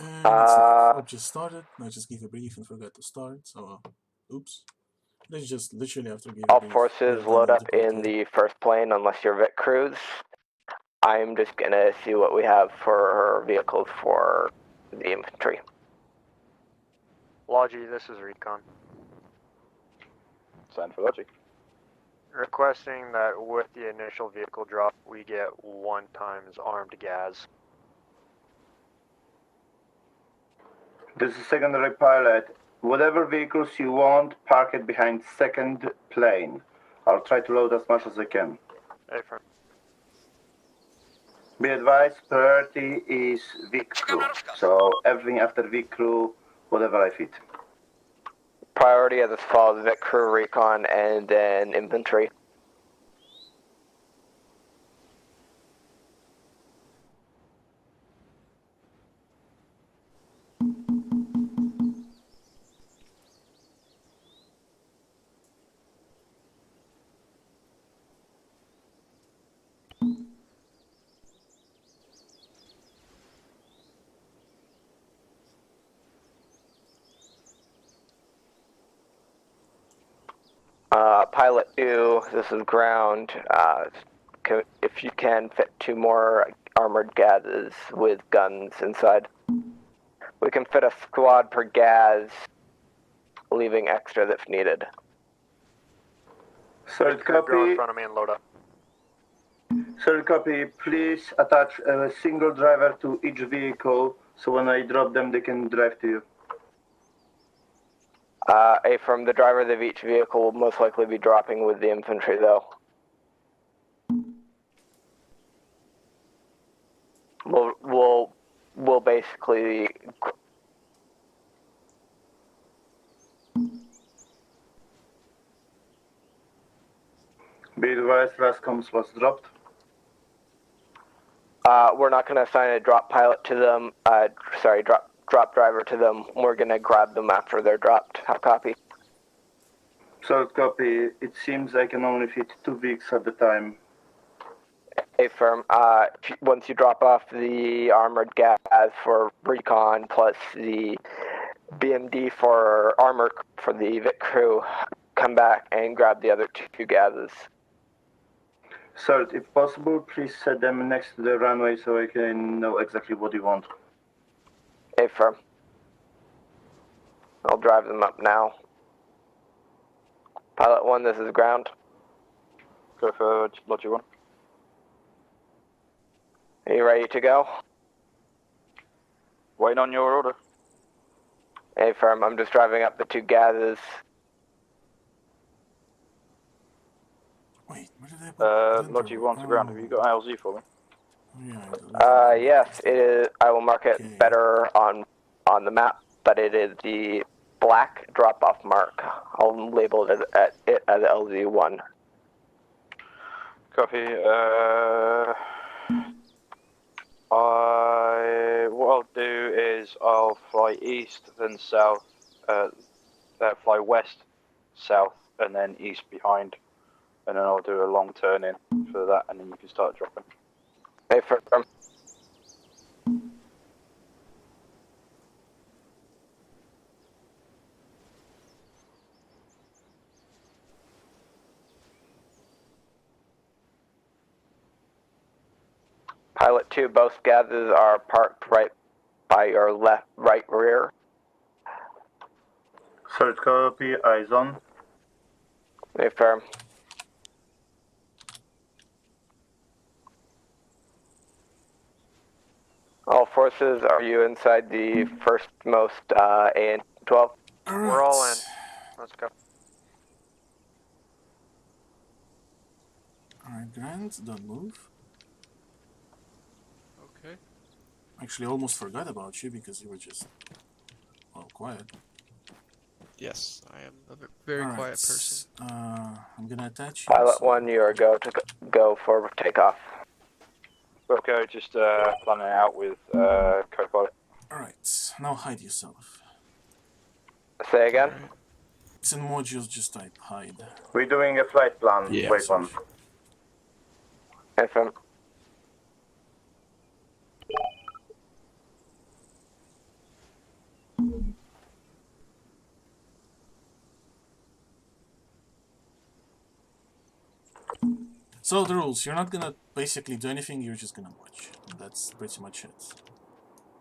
And it's live. I just started. I just gave a brief and forgot to start. So, oops. Let's just literally after giving a All brief. forces load up in the first plane unless you're Vic Cruz. I'm just gonna see what we have for vehicles for the infantry. Logi, this is Recon. Sign for Logi. Requesting that with the initial vehicle drop, we get 1 times armed gas. This is secondary pilot. Whatever vehicles you want, park it behind second plane. I'll try to load as much as I can. Affirm. Be advised, priority is Vic crew. So everything after Vic crew, whatever I fit. Priority as follows: Vic Crew, Recon, and then infantry. Pilot 2, this is ground. If you can fit 2 more armored gases with guns inside. We can fit a squad per gas, leaving extra if needed. Third Go in copy. front of me and load up. Third copy. Please attach a single driver to each vehicle, so when I drop them, they can drive to you. From the drivers of each vehicle will most likely be dropping with the infantry, though. We'll basically. Be advised, Rascoms was dropped. We're not going to assign a drop pilot to them. Drop driver to them. We're going to grab them after they're dropped. Have copy. Third copy. It seems I can only fit 2 Vics at the time. Affirm. Once you drop off the armored gas for recon plus the BMD for armor for the Vic crew, come back and grab the other 2 gases. Third, if possible, please set them next to the runway so I can know exactly what you want. Affirm. I'll drive them up now. Pilot 1, this is ground. Go for Logi 1. Are you ready to go? Waiting on your order. Affirm. I'm just driving up the 2 gases. Wait, where did I put Logi 1 to ground. Have you got ILZ for me? Yeah, Yes, it is. I will mark it better on the map, but it is the black drop-off mark. I'll label it as LZ1. Copy. What I'll do is I'll fly east, then south, fly west, south, and then east behind, and then I'll do a long turn in for that, and then you can start dropping. Affirm. Pilot 2, both gases are parked right by your right rear. Third copy, eyes on. Affirm. All forces, are you inside the firstmost AN-12? We're all in. Let's go. Alright, Grant, don't move. Okay. Actually, I almost forgot about you because you were just, well, quiet. Yes, I am a very quiet person. I'm gonna attach you. Pilot 1, you are go for takeoff. Okay, just planning it out with co-pilot. Alright, now hide yourself. Say again? Right. It's in modules, just type hide. We're doing a flight plan. Yeah. Wait one. Affirm. So the rules, you're not gonna basically do anything, you're just gonna watch. That's pretty much it.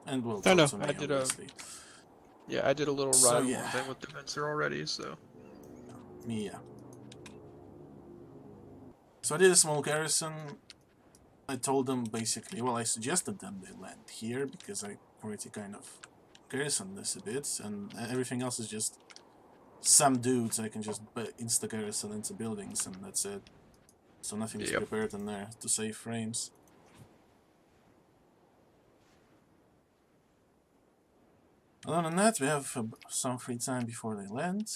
And we'll I talk know. to me, I did obviously. I did a little So, ride yeah. along thing with the fencer already, so. Me, yeah. So I did a small garrison. I told them basically, well, I suggested them they land here because I already kind of garrisoned this a bit, and everything else is just some dudes I can just insta-garrison into buildings, and that's it. So nothing is Yep. prepared in there to save frames. Other than that, we have some free time before they land.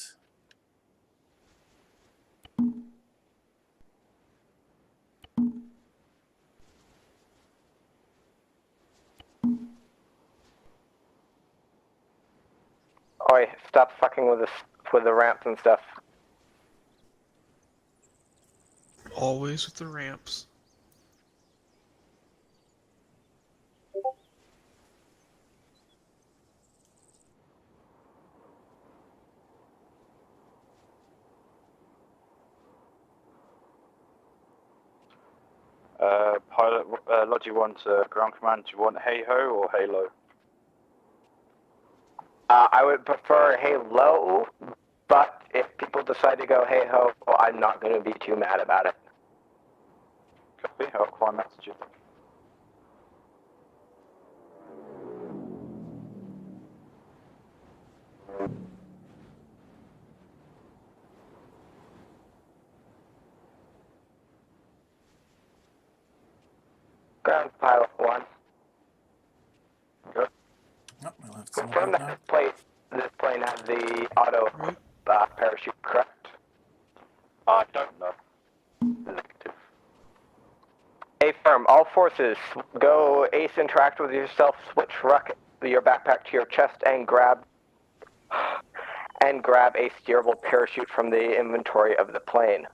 Oi, stop fucking with the ramps and stuff. Always with the ramps. Pilot, Logi 1 to ground command, do you want hey-ho or halo? I would prefer Halo, but if people decide to go hey ho, well, I'm not going to be too mad about it. Copy, I'll climb altitude. Ground pilot 1. Good. Oh, we'll have to Confirm celebrate that now. this plane has the auto parachute, correct? I don't know. Negative. Affirm. All forces, go ace interact with yourself, switch your backpack to your chest, and grab a steerable parachute from the inventory of the plane.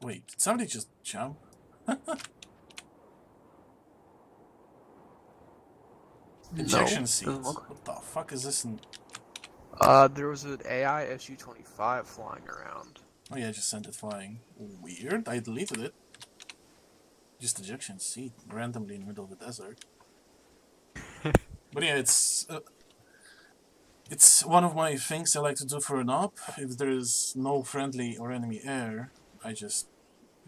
Wait, did somebody just jump? Ejection No, seat. doesn't look What the fuck is this? there was an AI SU-25 flying around. Oh yeah, I just sent it flying. Weird, I deleted it. Just ejection seat, randomly in the middle of the desert. But yeah, it's one of my things I like to do for an op. If there is no friendly or enemy air, I just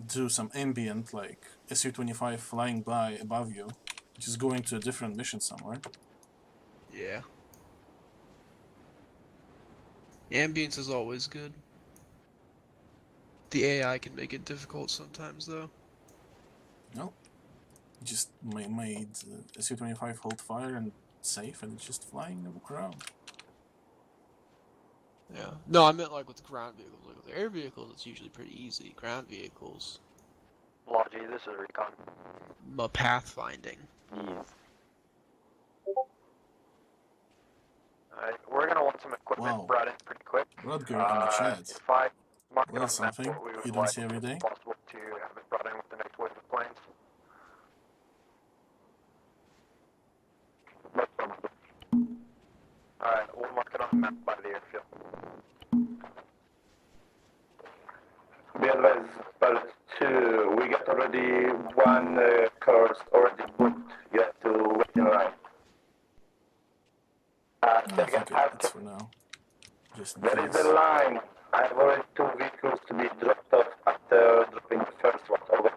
do some ambient, like SU-25 flying by above you, just going to a different mission somewhere. Yeah. Ambience is always good. The AI can make it difficult sometimes, though. No, just made SU-25 hold fire and safe, and it's just flying around. Yeah. No, I meant like with ground vehicles. Like with air vehicles, it's usually pretty easy. Ground vehicles, Logi, this is Recon. pathfinding. Alright, we're gonna want some equipment Wow. brought in pretty quick. Rutger in the chat. If I mark it Well, on the map something what we would you don't like, see every if it's day. possible to have it brought in with the next wave of planes. Alright, we'll mark it on the map by the airfield. Be advised, Pilot 2, we got already one course already booked. You have to wait in line. I think it's for now. Just in There is case. a line. I have already 2 vehicles to be dropped off after dropping the first one. Over.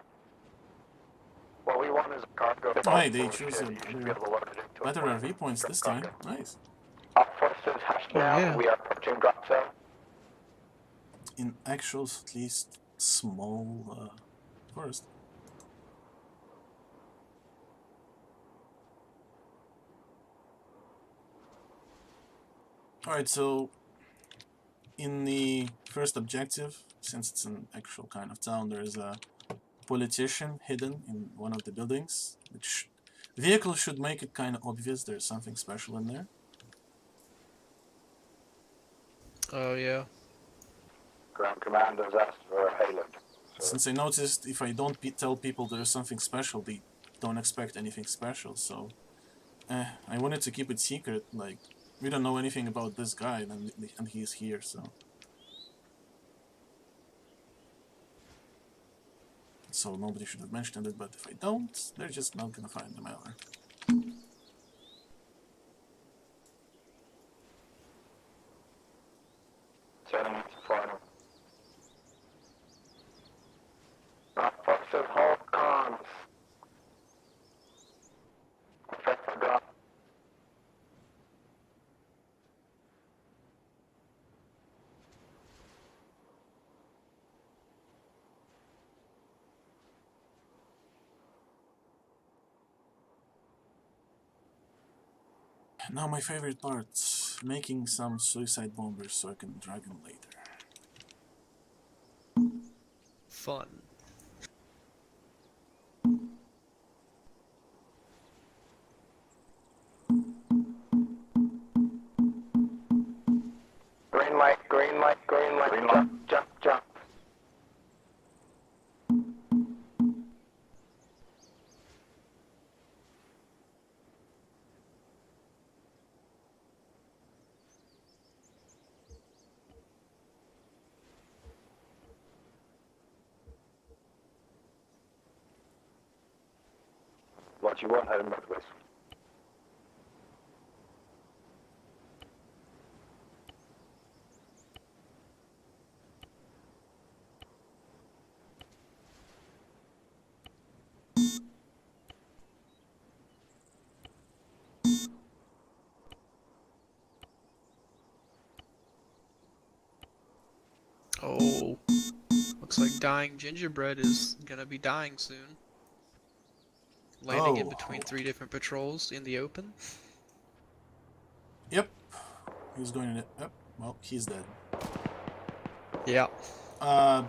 What we want is a cargo. Oh, hey, they full of choose shit. a You should be able to load it into a better plane. RV points this Drop time. cargo. Nice. All forces hushed now. yeah. We are approaching drop zone. In actuals, at least small forest. Alright, so in the first objective, since it's an actual kind of town, there is a politician hidden in one of the buildings, which vehicles should make it kind of obvious there's something special in there. Oh yeah. Ground commanders asked for a Hayland. So Since I noticed if I don't tell people there's something special, they don't expect anything special, so... I wanted to keep it secret, like, we don't know anything about this guy, and he's here, so... So nobody should have mentioned it, but if I don't, they're just not gonna find the mailer. turning into final. Fox says hold comms. I forgot. Now my favorite part, making some suicide bombers so I can drag them later. Fun. Green light, green light, green light. Green light. Jump, jump, jump. What you want, heading back this. Oh. Looks like dying gingerbread is gonna be dying soon. Landing in Oh. between 3 different patrols in the open. Yep. He's going to... Yep. Well, he's dead. Yeah.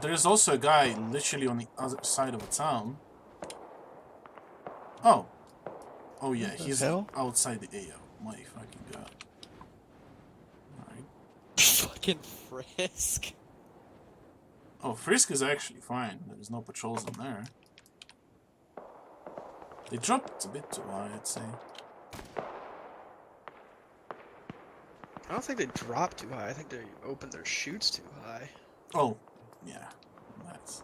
There's also a guy literally on the other side of the town. Oh. Oh yeah, What the he's hell? outside the AO. My fucking god. Alright. Fucking Frisk. Oh, Frisk is actually fine. There's no patrols in there. They dropped a bit too high, I'd say. I don't think they dropped too high. I think they opened their chutes too high. Oh, yeah. That's...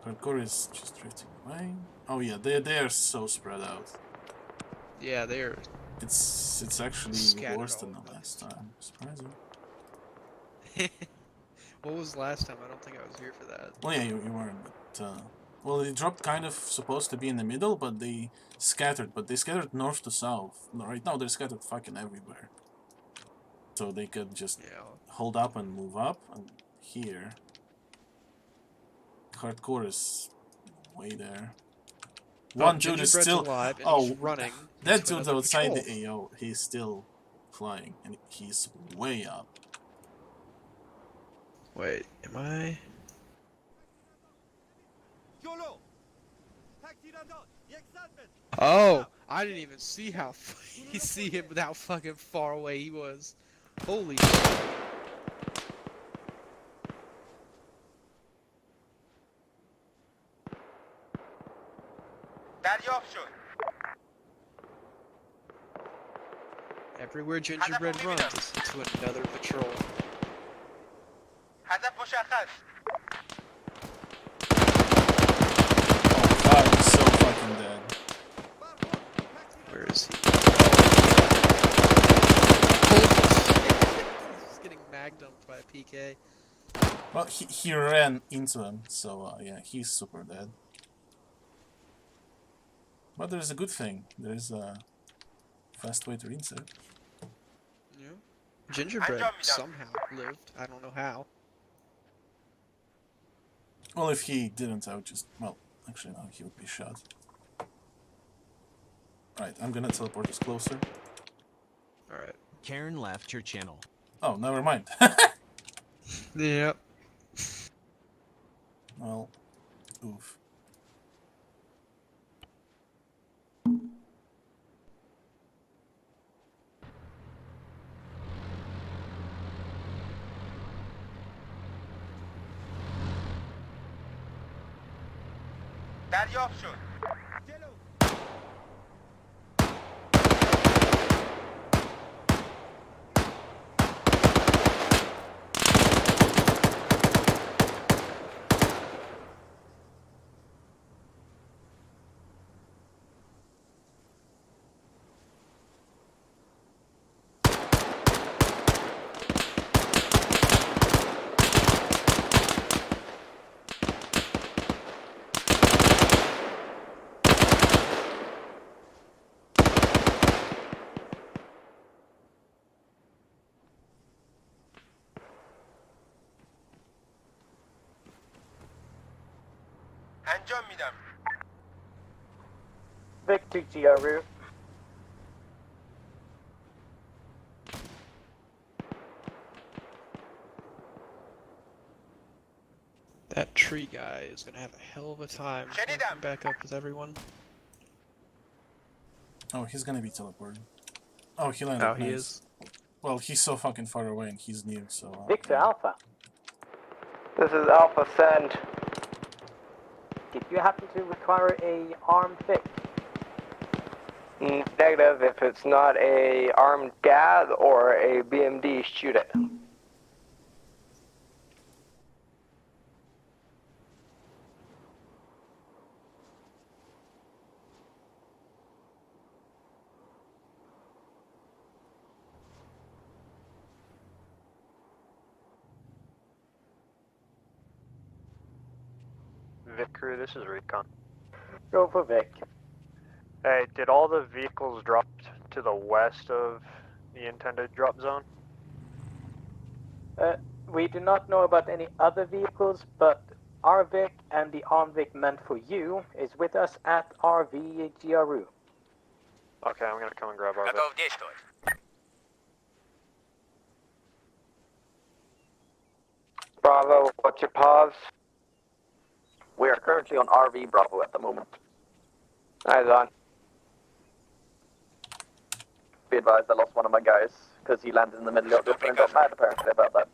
Hardcore is just drifting away. Oh yeah, they are so spread out. Yeah, they're It's actually Scattered worse all than the over the last time. Surprising. What was last time? I don't think I was here for that. Well, yeah, you weren't, but... well, they dropped kind of supposed to be in the middle, but they scattered. But they scattered north to south. Right now, they're scattered fucking everywhere. So they could just Yeah. hold up and move up. And here... Hardcore is way there. One dude is Gingerbread's still... alive and Oh, he's running. that into dude's another outside patrol. the AO. He's still flying, and he's way up. Wait, am I? Oh, I didn't even see how see him with how fucking far away he was. Holy shit. Everywhere Gingerbread runs is to another patrol. Oh god, he's so fucking dead. Where is he? Holy shit! He's getting mag dumped by a PK. Well, he ran into him, so yeah, he's super dead. But there's a good thing. There's a fast way to reset. Yeah. Gingerbread somehow lived. I don't know how. Well, if he didn't, I would just... Well, actually, no, he would be shot. Right, I'm gonna teleport us closer. Alright. Karen left your channel. Oh, never mind. Yep. Well, oof. دریافت شد. انجام میدم. Victor GRU. That tree guy is gonna have a hell of a time Shut working back up with everyone. Oh, he's gonna be teleporting. Oh, he landed. Oh, he nice. is. Well, he's so fucking far away and he's new, so. Victor yeah. Alpha. This is Alpha Send. Did you happen to require a armed Vic? Negative. If it's not a armed Gav or a BMD, shoot it. Vic crew, this is Recon. Go for Vic. Hey, did all the vehicles drop to the west of the intended drop zone? We do not know about any other vehicles, but our Vic and the armed Vic meant for you is with us at RV GRU. Okay, I'm gonna come and grab our Vic. Готов действовать. Bravo, what's your pause? We are currently on RV Bravo at the moment. Eyes on. Be advised, I lost one of my guys because he landed in the middle of the open and got mad apparently about that.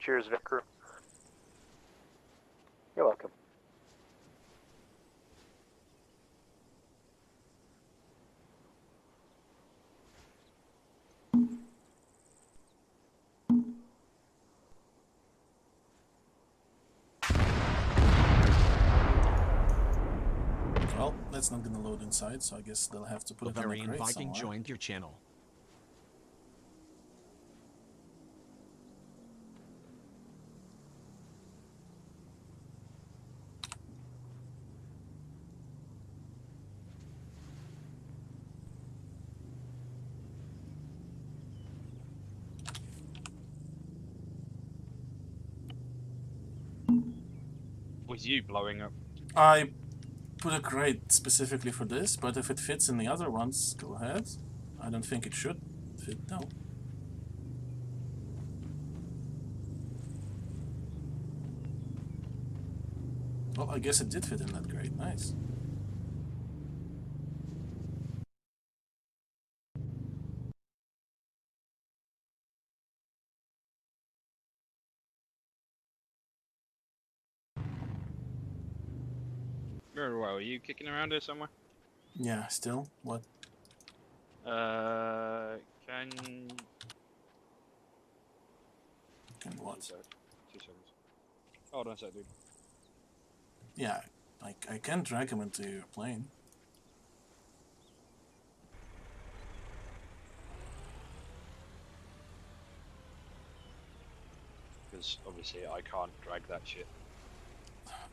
Cheers, Vic crew. You're welcome. Well, that's not gonna load inside, so I guess they'll have to put it on the Bavarian crate Viking somewhere. joined your channel. Was you blowing up? I put a crate specifically for this, but if it fits in the other ones, go ahead. I don't think it should fit, no. Well, I guess it did fit in that crate, nice. Very well. Are you kicking around here somewhere? Yeah, still? What? Can... Can what? 2 seconds. Hold on a sec, dude. Yeah, I can drag him into your plane. Because obviously I can't drag that shit.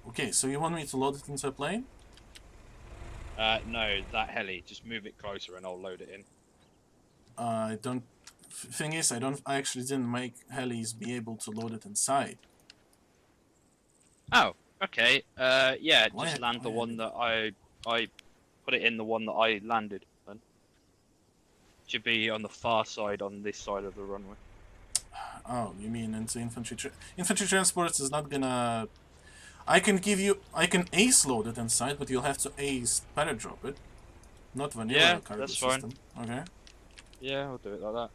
Okay, so you want me to load it into a plane? No, that heli. Just move it closer and I'll load it in. I don't... Thing is, I actually didn't make helis be able to load it inside. Oh, okay. Yeah, Why- just land the why one heli? that I put it in the one that I landed then. Should be on the far side on this side of the runway. Oh, you mean into infantry... infantry transports is not gonna... I can ace load it inside, but you'll have to ace paradrop it. Not vanilla Yeah, cargo that's fine. system. Okay. Yeah, I'll do it like that.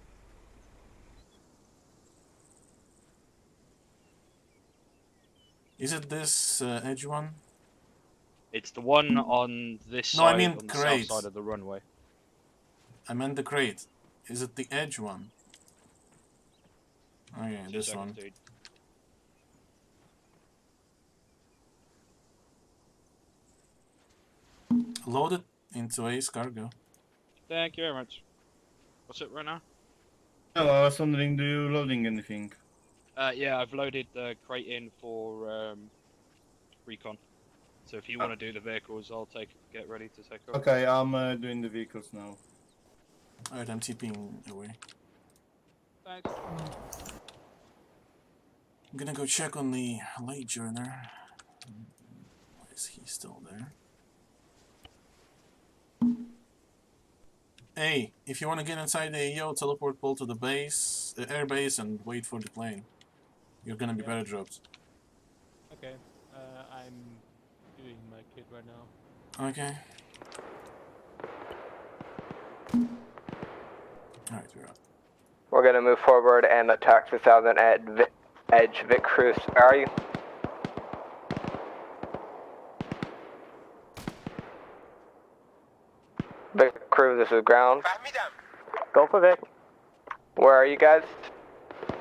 Is it this edge one? It's the one on this No, I side, mean on the south crate. side of the runway. I meant the crate. Is it the edge one? Okay, 2 this seconds, one. dude. Load it into Ace cargo. Thank you very much. What's it right now? No, I was wondering, do you loading anything? Yeah, I've loaded the crate in for recon. So if you want to do the vehicles, I'll get ready to take over. Okay, I'm doing the vehicles now. Alright, I'm TPing away. Thanks. I'm gonna go check on the late journer. Why is he still there? Hey, if you want to get inside the AO, teleport pull to the base, air base, and wait for the plane. You're gonna be better dropped. Okay, I'm doing my kit right now. Okay. Alright, we're up. We're gonna move forward and attack the southern edge. Vic Cruz, where are you? Vic Cruz, this is ground. فهمیدم. Go for Vic. Where are you guys?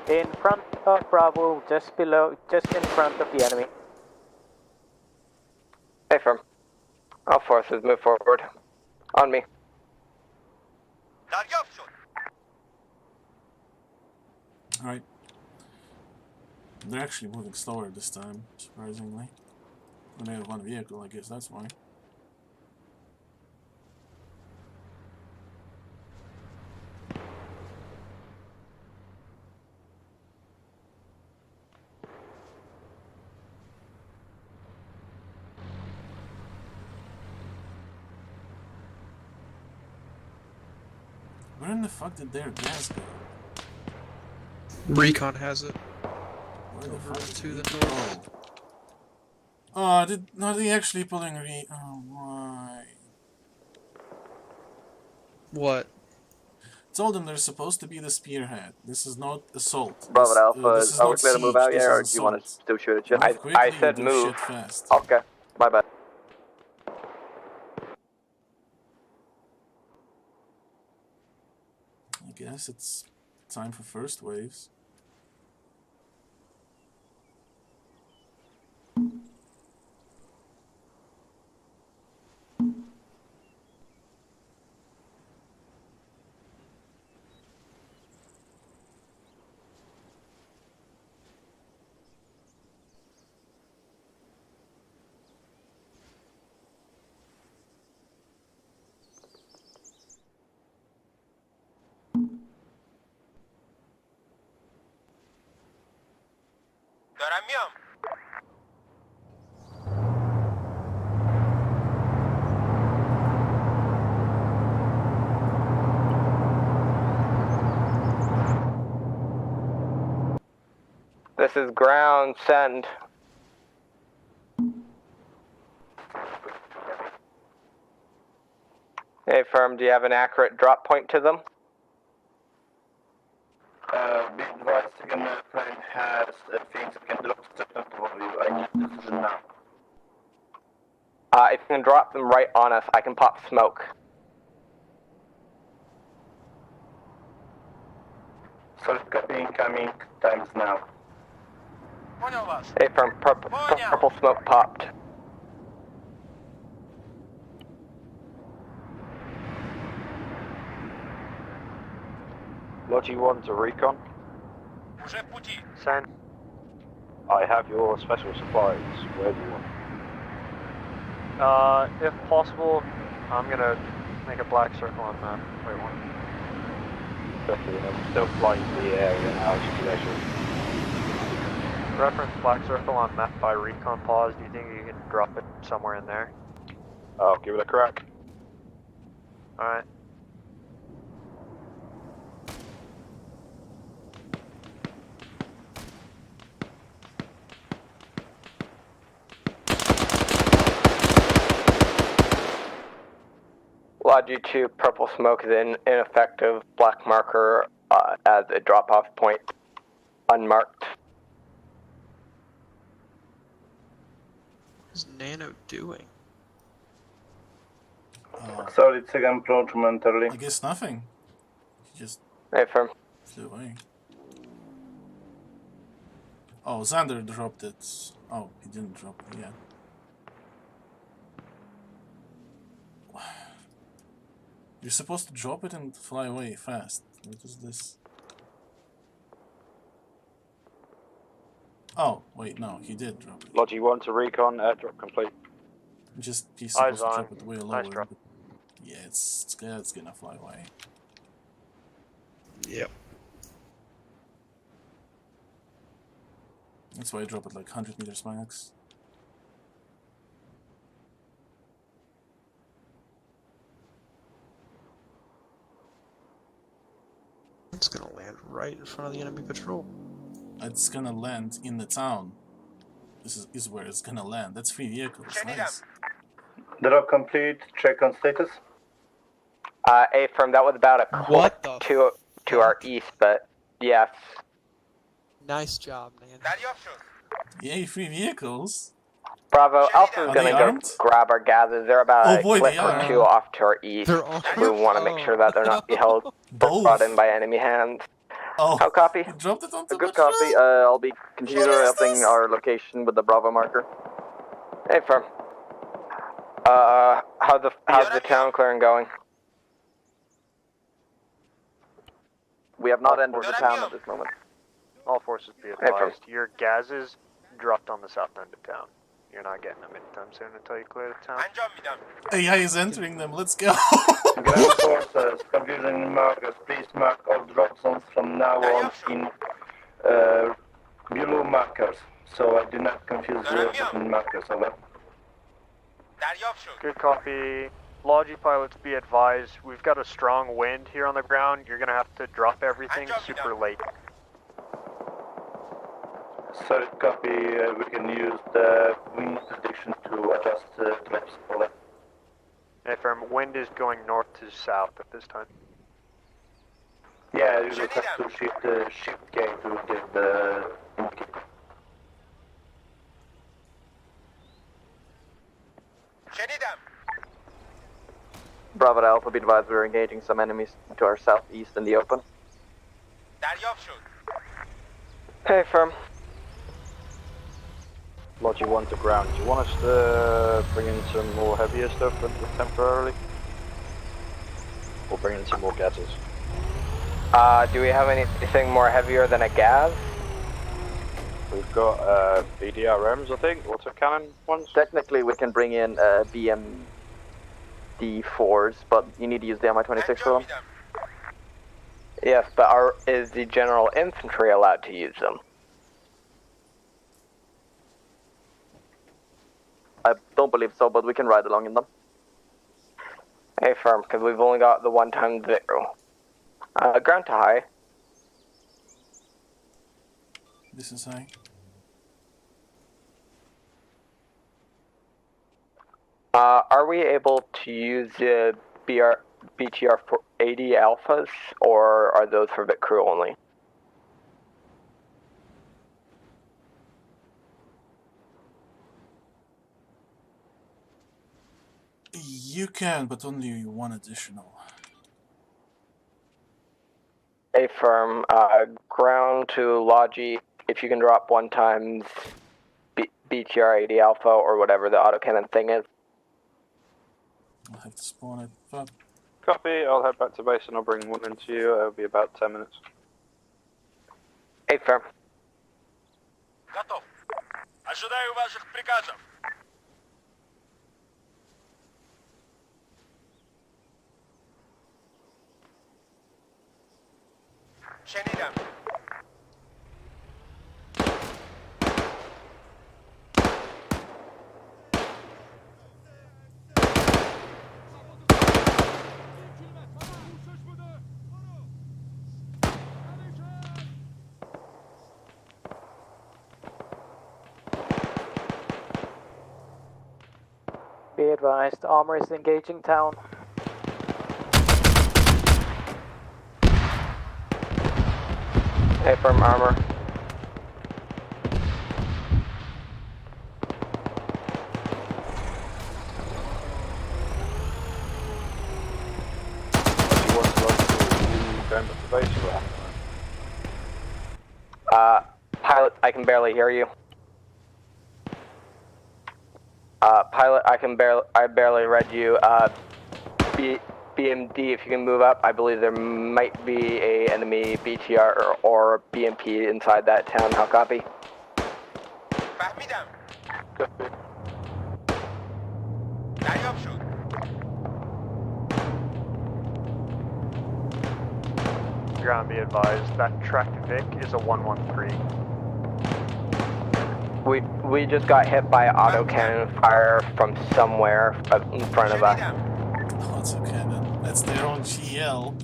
In front of Bravo, just in front of the enemy. Hey, firm. All forces, move forward. On me. دریافت شد. Alright. They're actually moving slower this time, surprisingly. When they have one vehicle, I guess that's why. Where in the fuck did their gas go? Recon has it. Where the Over fuck did to he the go? north. Oh, are they actually pulling oh, why? What? Told them they're supposed to be the spearhead. This is not assault. Bravo This, Alpha, this is are we not clear to move siege, out this yet, or is do you want to assault. still shoot at you? Move I quickly, said do move. shit fast. Okay, my bad. I guess it's time for first waves. دارم میام. This is ground, send. Hey, firm, do you have an accurate drop point to them? Be advised, second plane has things that can drop second for you. I need this now. If you can drop them right on us, I can pop smoke. Solid copy incoming, times now. Понял вас. Hey, firm, purple smoke popped. Logi 1 to recon. Уже в пути. Send. I have your special supplies. Where do you want? If possible, I'm gonna make a black circle on map. Wait, one. Definitely, I'm still flying to the area now, just to measure. Reference black circle on map by recon pause. Do you think you can drop it somewhere in there? I'll give it a crack. Alright. Logi 2, purple smoke is an ineffective black marker as a drop-off point, unmarked. is Nano doing? Solid second approachment early. I guess nothing. He just Affirm. flew away. Oh, Xander dropped it. Oh, he didn't drop it yet. You're supposed to drop it and fly away fast. What is this? Oh, wait, no, he did drop it. Logi 1 to recon, airdrop complete. Just he's Eyes supposed to on. drop it way lower. Nice drop. But yeah, it's gonna fly away. Yep. That's why I drop it like 100 meters max. It's gonna land right in front of the enemy patrol. It's gonna land in the town. This is where it's gonna land. That's 3 vehicles. Nice. Drop complete. Check on status. Affirm. That was about a What click the to our east, but yes. Nice job, man. Yay, 3 vehicles. Bravo. Alpha's Are gonna they go armed? grab our gathers. They're about Oh a boy, click they or are. 2 off to our east. They're armed. We want to make sure that they're not held Both. brought in by enemy hands. Oh, How copy? he dropped it onto A good the truck. copy. I'll be continuing What is upping this? our location with the Bravo marker. Affirm. How's the town clearing going? We have not entered the town at this moment. All forces be advised. Your gases dropped on the south end of town. You're not getting them anytime soon until you clear the town. AI is entering them. Let's go. Ground forces, confusion in markers. Please mark all drop zones from now on in below markers. So I do not confuse the markers. Over. Good copy. Logi pilots be advised. We've got a strong wind here on the ground. You're gonna have to drop everything super late. Solid copy. We can use the wind prediction to adjust the maps. Over. Affirm. Wind is going north to south at this time. Yeah, you just have to shift the shift key to get the indicator. Bravo to Alpha, be advised we're engaging some enemies to our southeast in the open. Hey, firm. Logi 1 to ground. Do you want us to bring in some more heavier stuff temporarily? Or bring in some more gases? Do we have anything more heavier than a gas? We've got BDRMs, I think, autocannon ones. Technically, we can bring in BMD4s, but you need to use the Mi-26 for them. Yes, but is the general infantry allowed to use them? I don't believe so, but we can ride along in them. Hey, firm, because we've only got the 1x0. Ground to high. This is high. Are we able to use the BTR-80 alphas, or are those for Vic crew only? You can, but only 1 additional. A firm, ground to Logi, if you can drop 1x BTR-80 alpha or whatever the autocannon thing is. I'll have to spawn it. Fuck. Copy, I'll head back to base and I'll bring one into you. It'll be about 10 minutes. A firm. Готов. Ожидаю ваших приказов. Şenidem. Be advised, Arma is engaging town. Hey, firm armor. Pilot, I can barely hear you. Pilot, I barely read you. BMD, if you can move up, I believe there might be a enemy BTR or BMP inside that town. How copy? فهمیدم. دریافت شد. Ground, be advised, that track Vic is a 113. We just got hit by autocannon fire from somewhere in front of us. Autocannon. That's their own GL.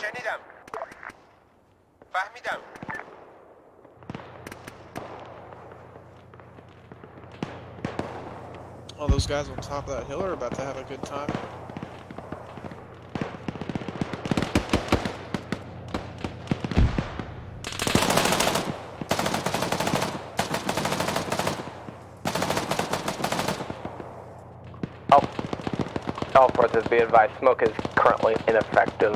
شنیدم. فهمیدم. All those guys on top of that hill are about to have a good time. All forces be advised, smoke is currently ineffective.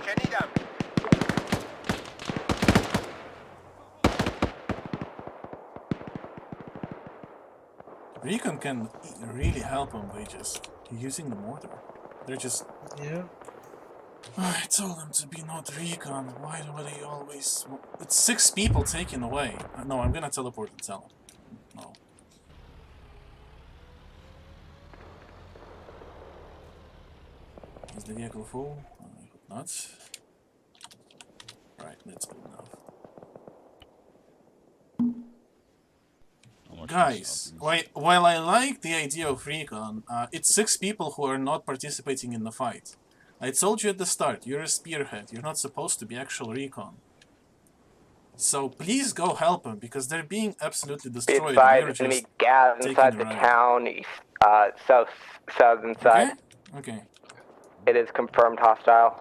شنیدم. Recon can really help them by just using the mortar. They're just... Yeah. I told them to be not recon. Why do they always... It's 6 people taken away. No, I'm gonna teleport and tell them. No. Is the vehicle full? I hope not. Right, that's good enough. Guys, while I like the idea of recon, it's 6 people who are not participating in the fight. I told you at the start, you're a spearhead, you're not supposed to be actual recon. So please go help them, because they're being absolutely destroyed. Be advised, enemy gas inside the town, south inside. Okay. It is confirmed hostile.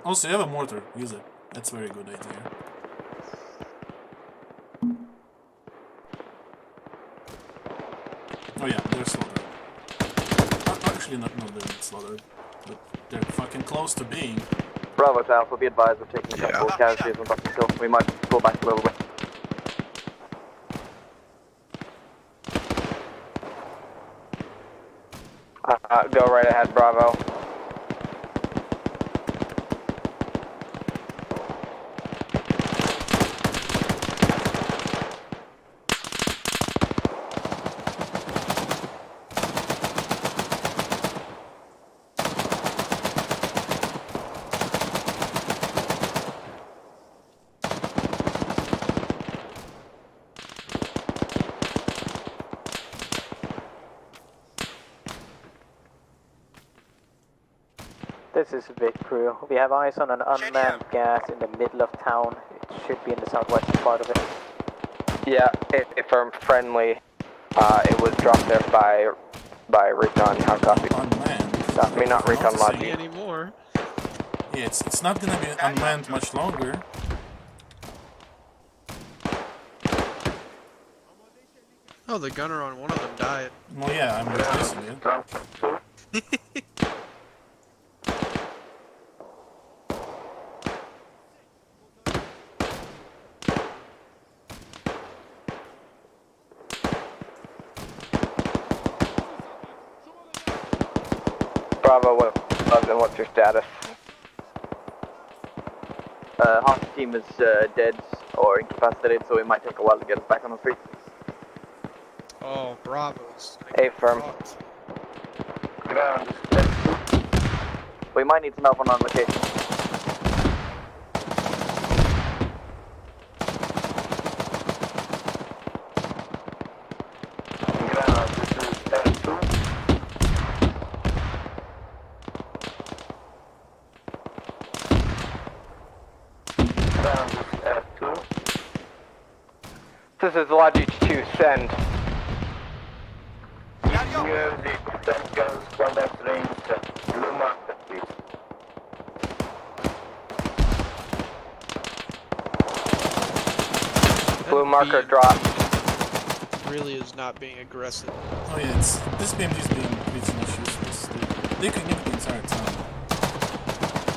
Also, you have a mortar. Use it. That's a very good idea. Oh yeah, they're slaughtered. Actually, no, they're not slaughtered. But they're fucking close to being. Bravo to Alpha, be advised, we're taking a couple of casualties on Bucking Hill. We might go back a little bit. Go right ahead, Bravo. This is Vic Crew. We have eyes on an unmanned gas in the middle of town. It should be in the southwest part of it. Yeah, if I'm friendly, it was dropped there by recon. How copy? Unmanned. I mean, not recon, Not logic. anymore. Yeah, it's not gonna be unmanned much longer. Oh, the gunner on one of them died. Well, yeah, I'm replacing it. Bravo, what's your status? Half the team is dead or incapacitated, so it might take a while to get us back on the street. Oh, Bravos. Affirm. Ground. We might need some help on location. Ground. This is L2. This is Logi 2, send. Blue marker drop. Really is not being aggressive. Oh yeah, this BMG is being pretty much useless. They can nuke the entire town.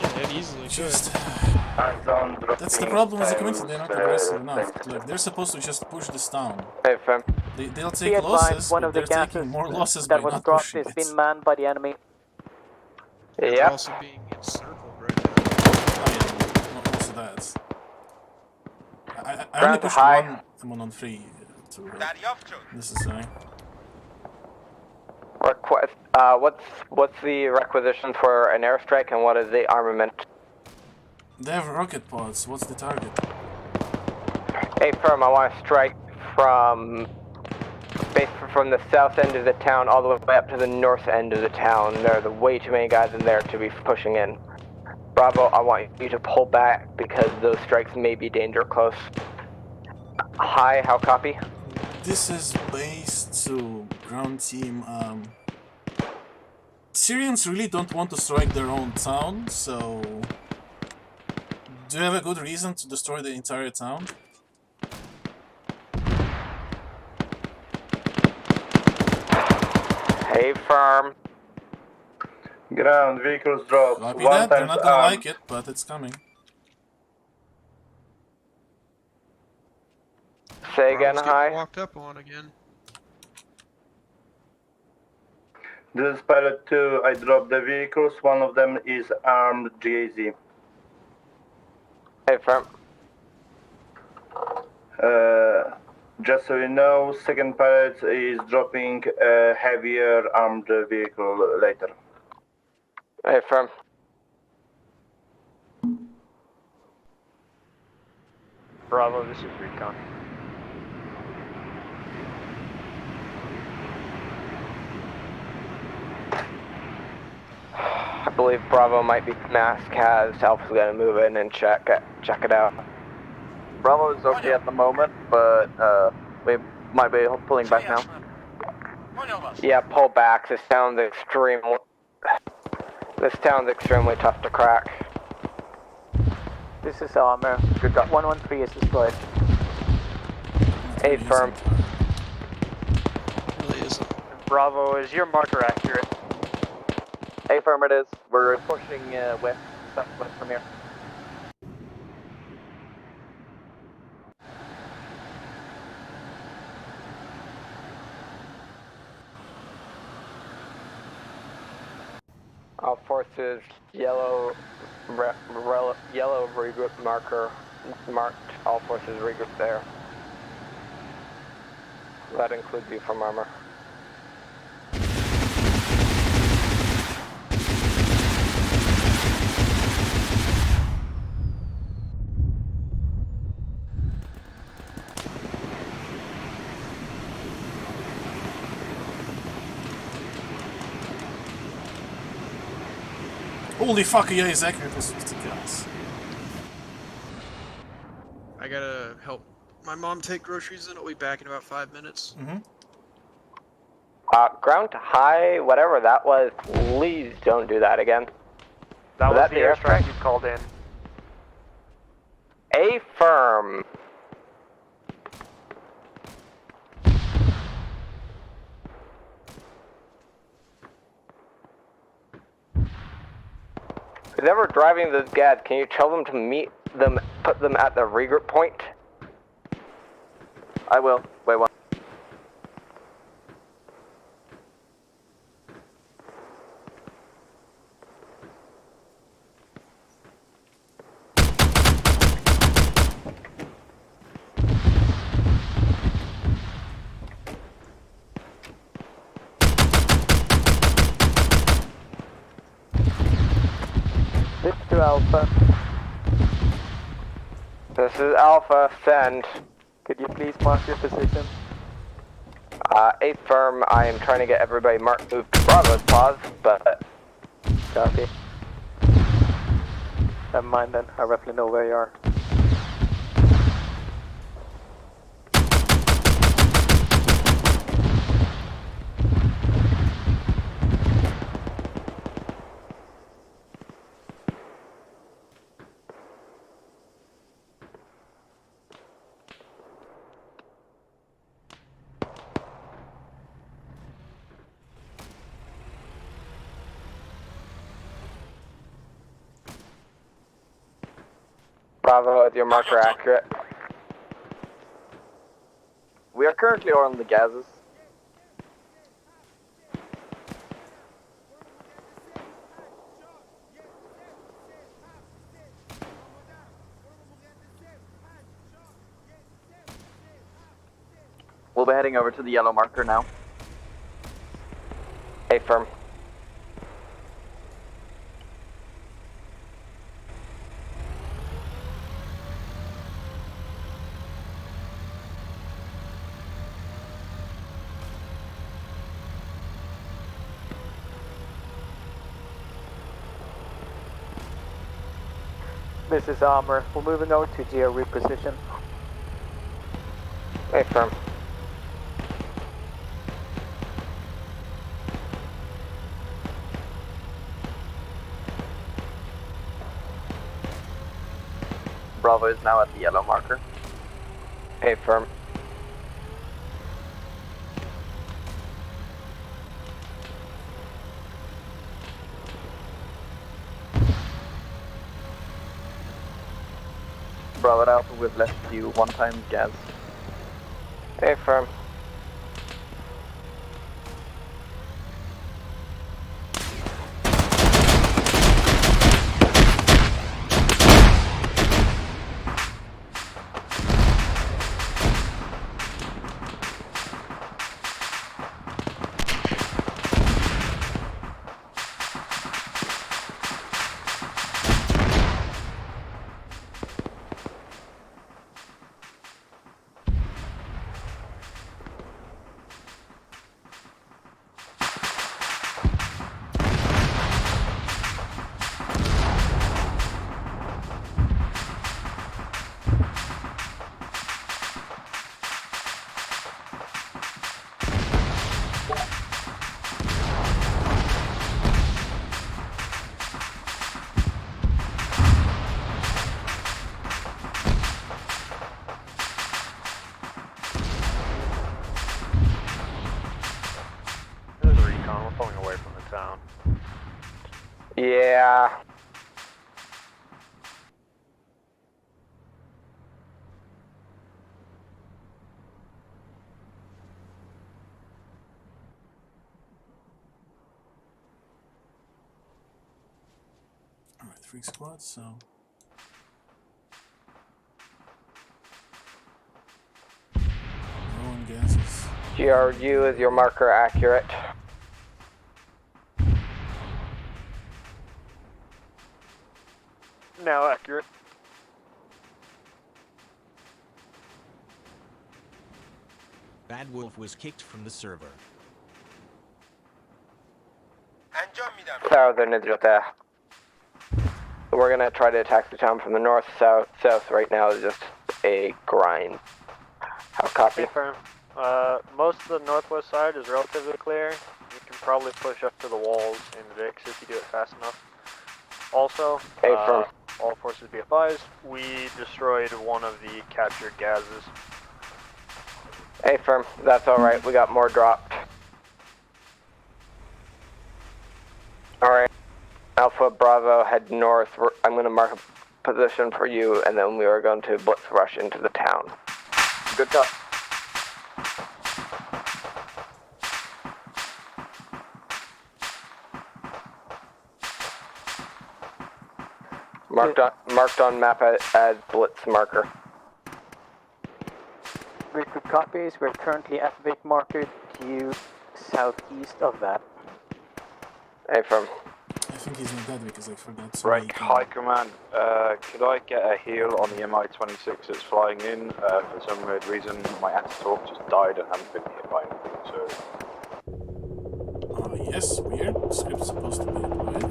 Yeah, it easily Just, could. that's the problem with the community, they're not aggressive enough. Like, they're supposed to just push this town. Hey, fam. They'll Be take advised, losses, one but of the they're taking gases more losses by that was not dropped pushing is it. been manned by the enemy. They're Yep. also being encircled right now. Oh yeah, not also that. I only Ground pushed high. one on 3 to دریافت شد. necessary. Request. What's the requisition for an airstrike and what is the armament? They have rocket pods, what's the target? Hey, firm. I want to strike from the south end of the town all the way up to the north end of the town. There are way too many guys in there to be pushing in. Bravo, I want you to pull back because those strikes may be danger close. Hi, how copy? This is based to ground team. Syrians really don't want to strike their own town, so do you have a good reason to destroy the entire town? Hey, firm. Ground vehicles drop. Copy One that, they're times not gonna armed. like it, but it's coming. Say again, Bravo's getting hi. walked up on again. This is pilot 2. I dropped the vehicles. One of them is armed GAZ. Hey, firm. Just so you know, second pilot is dropping a heavier armed vehicle later. Hey, firm. Bravo, this is Recon. I believe Bravo might be mass cast. Alpha's gonna move in and check it out. Bravo is okay at the moment, but we might be pulling back now. Yeah, pull back. This town's extremely tough to crack. This is Arma. Good job. 113 is destroyed. Hey, firm. Really isn't. Bravo, is your marker accurate? A firm it is. We're pushing west, southwest from here. All forces yellow regroup marker marked. All forces regroup there. That includes you from armor. Holy fuck, yeah, he's accurate with 60 kills. I gotta help my mom take groceries in. I'll be back in about 5 minutes. Ground to high, whatever that was, please don't do that again. That was that the the airstrike airstrike? you called in. A firm. Who's ever driving those gads, can you tell them to meet them, put them at the regroup point? I will. Wait one. This to Alpha. This is Alpha, send. Could you please mark your position? 8 firm, I am trying to get everybody moved to Bravo's pause, but... Copy. Never mind then, I roughly know where you are. Bravo, is your marker accurate? We are currently on the gases. We'll be heading over to the yellow marker now. Affirm. This is Armor. We're moving over to geo reposition. Affirm. Bravo is now at the yellow marker. Affirm. Bravo at Alpha, we've left you 1 times gas. Affirm. There's a recon. We're pulling away from the town. Yeah. Alright, 3 squads, so... No one gases. GRU, is your marker accurate? Now accurate. Bad Wolf was kicked from the server. انجام میدم. Southern is just we're gonna try to attack the town from the north, south. South right now is just a grind. How copy? Affirm. Most of the northwest side is relatively clear. You can probably push up to the walls in Vix if you do it fast enough. Also, Affirm. all forces be advised, we destroyed one of the captured gases. Affirm. That's alright, we got more dropped. Alright. Alpha Bravo, head north. I'm gonna mark a position for you, and then we are going to blitz rush into the town. Good cut. Marked on map as blitz marker. Recruit copies. We're currently at Vic marker due southeast of that. Affirm. I think he's not dead because I forgot to Right, make, High Command, could I get a heal on the Mi-26 that's flying in? For some weird reason, my anti-torp just died and haven't been hit by anything, so... yes, weird. Script's supposed to be deployed.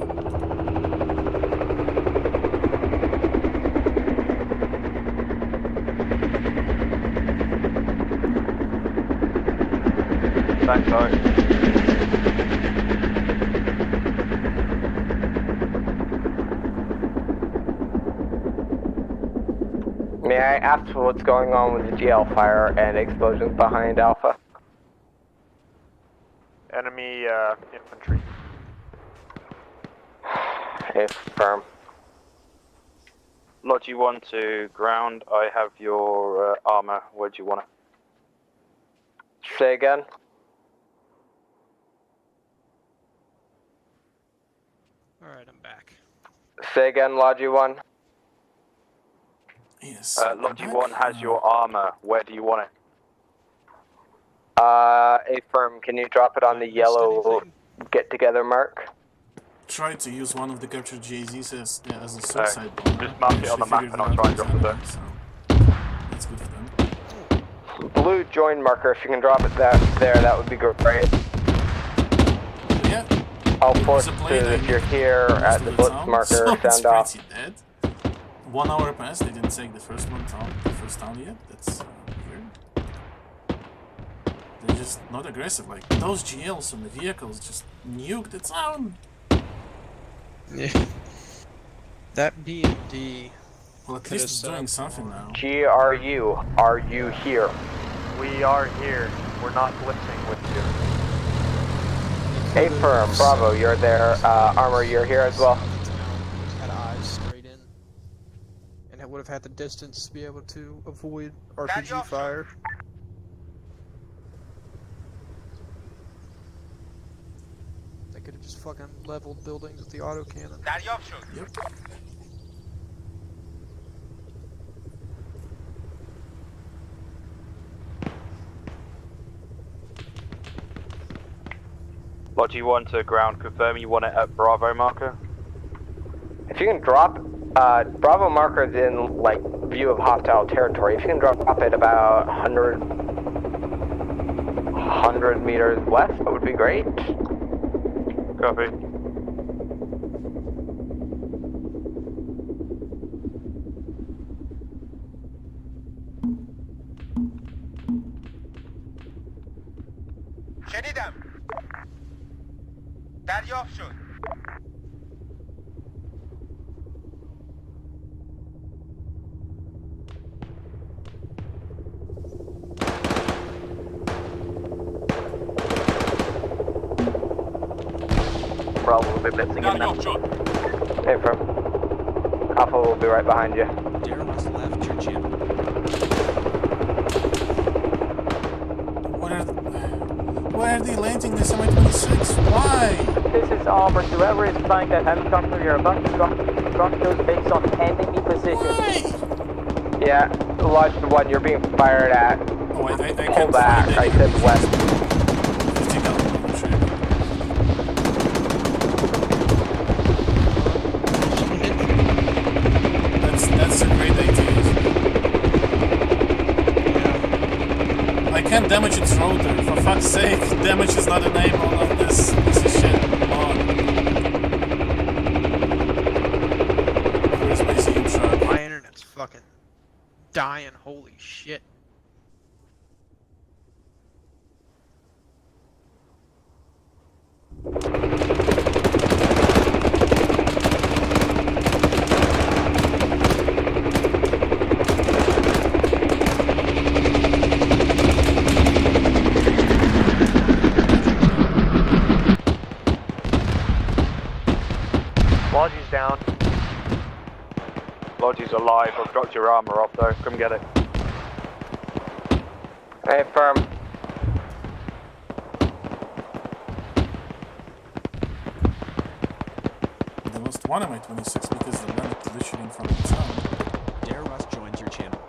Thanks, High. May I ask for what's going on with the GL fire and explosions behind Alpha? Enemy infantry. Affirm. Logi 1 to ground. I have your armor. Where do you want it? Say again. Alright, I'm back. Say again, Logi 1. Yes. Logi 1 has your armor. Where do you want it? A-firm, can you drop it on the yellow get-together mark? Try to use one of the captured JZs as a suicide bomber. Just mark it on the map and I'll try and drop it there. So that's good for them. Blue join marker, if you can drop it there, that would be great. Yeah. I'll force it if you're here at the blitz marker, so sound off. Dead. 1 hour passed, they didn't take the first town yet. That's weird. They're just not aggressive. Like, those GLs on the vehicles just nuked the town. Yeah. That BMD. Well, at least it's doing something now. GRU, are you here? We are here. We're not blitzing with you. A-firm, Bravo, you're there. Armor, you're here as well. Had eyes straight in. And it would have had the distance to be able to avoid RPG fire. They could have just fucking leveled buildings with the autocannon. Yep. Logi 1 to ground. Confirm you want it at Bravo marker. If you can drop, Bravo marker is in, like, view of hostile territory. If you can drop it about 100 meters west, that would be great. Copy. شنیدم. دریافت شد. Bravo will be blitzing in now. Hey, from Alpha will be right behind you. Dare was left your channel. Why are they landing this Mi-26? Why? This is Armor. Whoever is flying that helicopter, you're about to drop those based on enemy position. Yeah, Lodge 1, you're being fired at. Oh, I Pull can't back, find I said west. That's a great idea. I can't damage its rotor. For fuck's sake, damage is not a name on this piece of shit. Come on. Where's my ZM truck? My internet's fucking dying, holy shit. Logi's down. Logi's alive. I've dropped your armor off though. Come get it. Hey, firm. They lost one of Mi-26 because they landed literally in front of the town. Dare Russ joins your channel.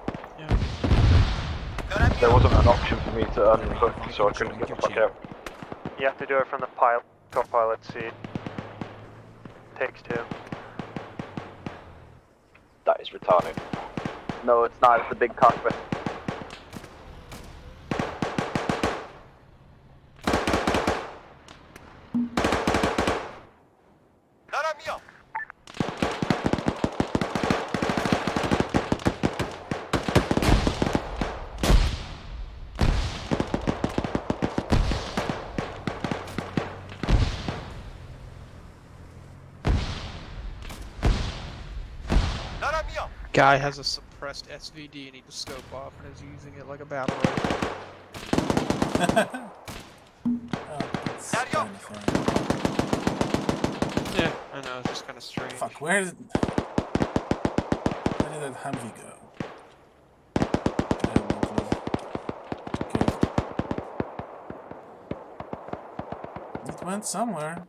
There wasn't an option for me to unhook, so I couldn't get the fuck out. You have to do it from the co-pilot seat. Takes two. That is retarded. No, it's not. It's the big cockpit. دارم میام. دارم میام. Guy has a suppressed SVD and he just scope off and is using it like a battle rifle. Yeah, I know, it's just kind of strange. Fuck, where's Humvee go? I have no clue. Okay. It went somewhere.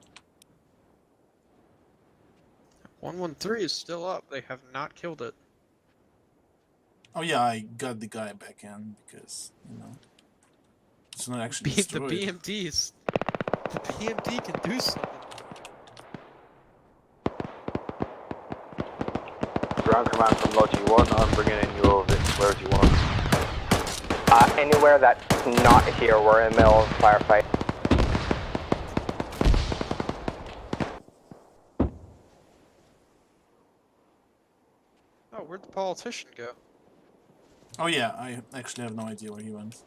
113 is still up. They have not killed it. Oh yeah, I got the guy back in because, you know, it's not actually destroyed. The BMDs. The BMD can do something. Ground command from Logi 1, I'm bringing in your where do you want? Anywhere that's not here, we're in the middle of a firefight. Oh, where'd the politician go? Oh yeah, I actually have no idea where he went.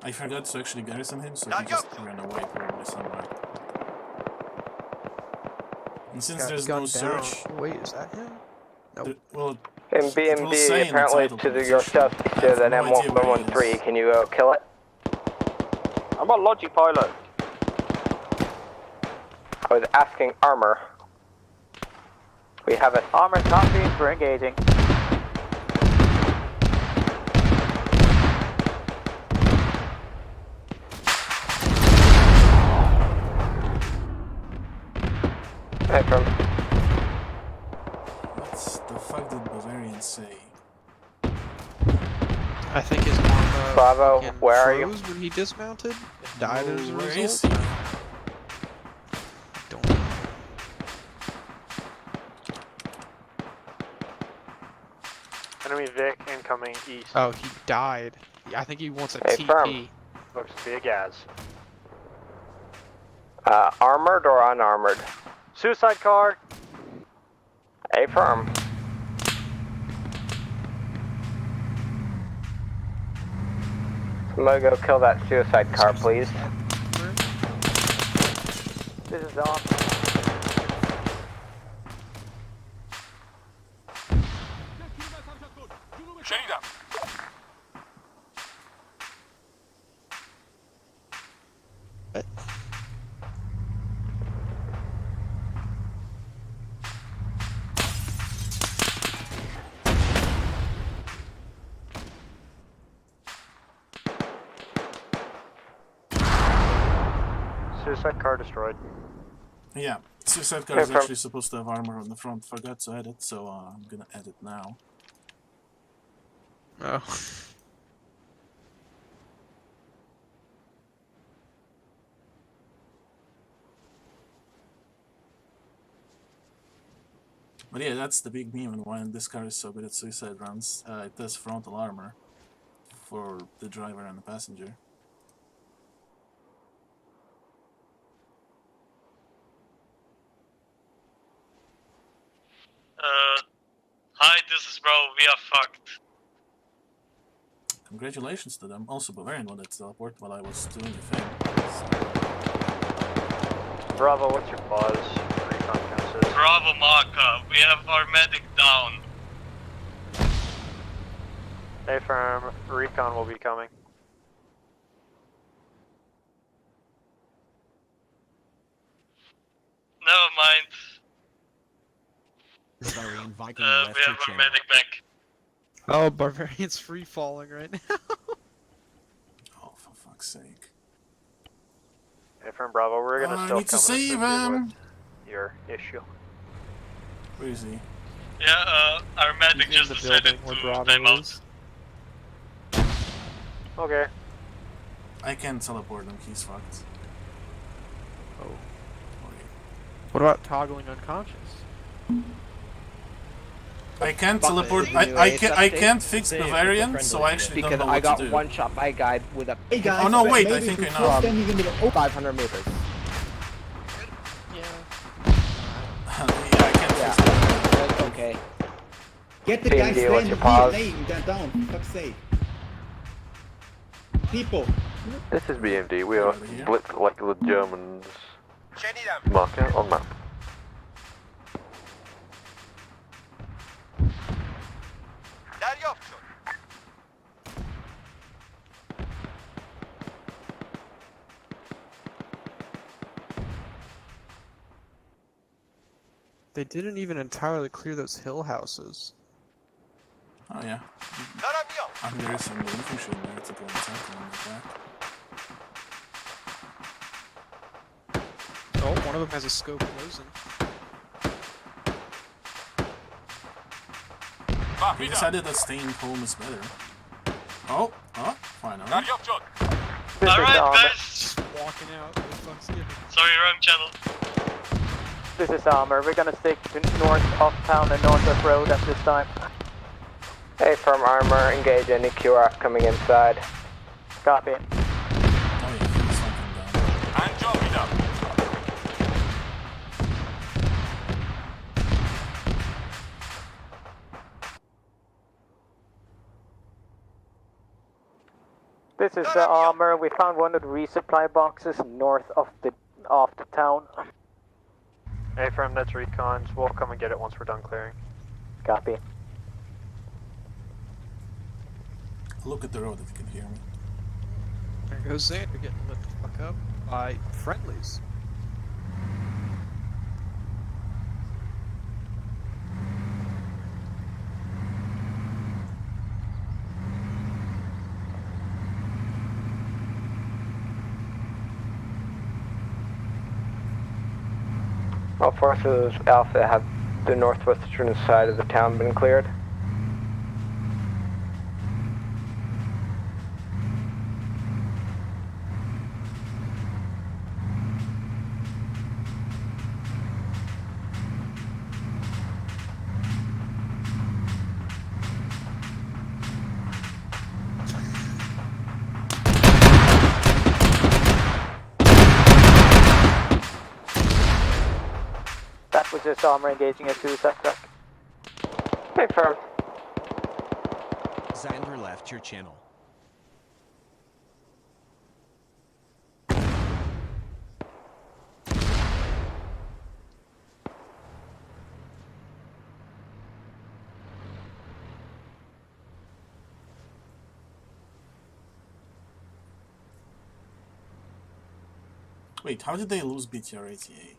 I forgot to actually garrison him, so he just ran away probably somewhere. And since Got there's gunned no search... down. Wait, is that him? Nope. Well, In it will BMD, say in the apparently title to position. yourself, I to have the no idea where he M113, is. can you go kill it? I'm a Logi pilot. I was asking Armor. We have a... Armor copies, we're engaging. From What the fuck did Bavarian say? I think his Arma Bravo, fucking where are you? froze when he dismounted. Died as a Where result. is he? Don't know. Enemy Vic incoming east. Oh, he died. I think he wants a Hey, TP. firm. Looks to be a gas. Armored or unarmored? Suicide car. A firm. Somebody go kill that suicide car, please. This is on. شنیدم. Suicide car destroyed. Yeah, suicide car is actually supposed to have armor on the front. Forgot to add it, so I'm gonna add it now. Oh. But yeah, that's the big meme and why this car is so good at suicide runs. It does frontal armor for the driver and the passenger. Hi, this is Bro, we are fucked. Congratulations to them. Also, Bavarian wanted to teleport while I was doing the thing. Bravo, what's your buzz? Recon consist. Bravo Maka, we have our medic down. Stay firm. Recon will be coming. Never mind. Bavarian Viking We left have your our channel. medic back. Oh, Barbarian's free falling right now. Oh, for fuck's sake. Stay firm, Bravo. We're gonna I still need to come and save assist you him! with your issue. Where is he? Yeah, our medic He's in just the decided building where to Bravo time out. is. Okay. I can't teleport him, he's fucked. Oh. Wait. What about toggling unconscious? I can't Fuck teleport. it. I can't fix Bavarian, so I actually because don't know I what got to do. one shot by a guy with a. Hey guys, Oh no, wait! I maybe think I before know. standing in the 500 meters. Yeah. Yeah, I can't fix that. Okay. Get the BMD, guy what's standing your here, pause? laying that down. For fuck's sake. People. This is BMD. We are blitz like the Germans. شنیدم. Marker on map. دریافت شد. They didn't even entirely clear those hill houses. Oh yeah. I'm there some infantry in there to go attack them in the back. Oh, one of them has a scope closing. He decided that staying home is better. Oh, finally. Alright, guys. Just walking out. Sorry, wrong channel. This is Armor. We're gonna stick to north of town and north of road at this time. Hey, firm Armor, engage any QR coming inside. Copy. This is the Armor. We found one of the resupply boxes north of the town. Hey, firm, that's recons. We'll come and get it once we're done clearing. Copy. Look at the road if you can hear me. There goes Xander getting lit the fuck up by friendlies. All forces Alpha, have the northwestern side of the town been cleared? That was just Armor engaging a suicide truck. Hey, firm. Xander left your channel. Wait, how did they lose BTR ATA?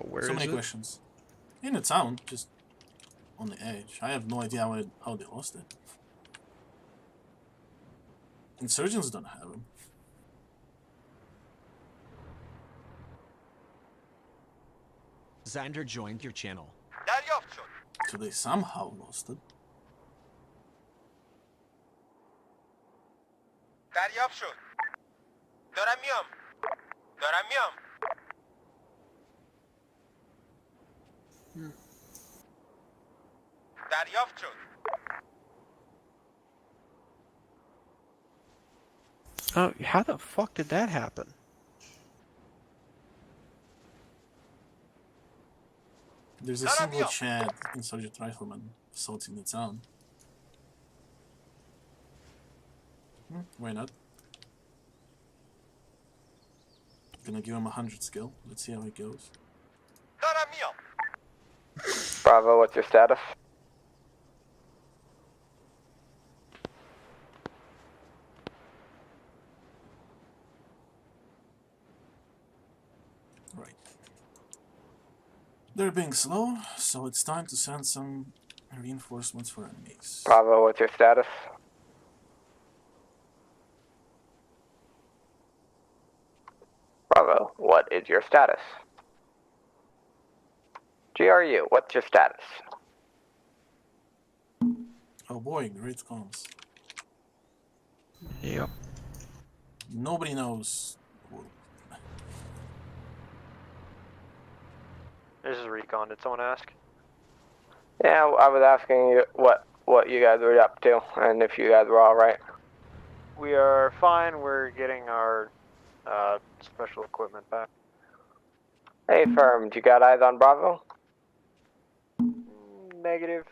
Where so is many it? questions. In the town, just on the edge. I have no idea how they lost it. Insurgents don't have them. Xander joined your channel. So they somehow lost it. دریافت شد. دارم میام. دارم میام. دریافت شد. Oh, how the fuck did that happen? There's a single Chad insurgent rifleman assaulting the town. Why not? Gonna give him 100 skill. Let's see how it goes. دارم میام. Bravo, what's your status? Right. They're being slow, so it's time to send some reinforcements for enemies. Bravo, what's your status? Bravo, what is your status? GRU, what's your status? Oh boy, great comms. Yep. Nobody knows. This is recon. Did someone ask? Yeah, I was asking you what you guys were up to, and if you guys were alright. We are fine. We're getting our special equipment back. Hey, firm, you got eyes on Bravo? Negative.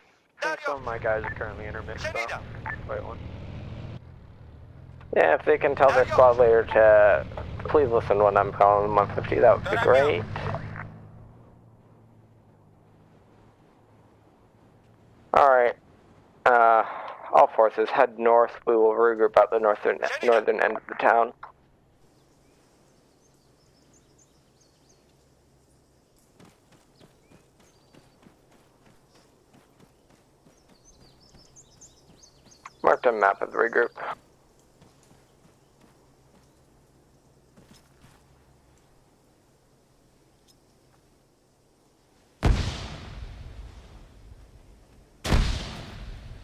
I think some of my guys are currently intermixed, so quite one. Yeah, if they can tell their squad leader to please listen when I'm calling them 150, that would be great. Alright. All forces head north. We will regroup at the northern end of the town. marked a map of the regroup.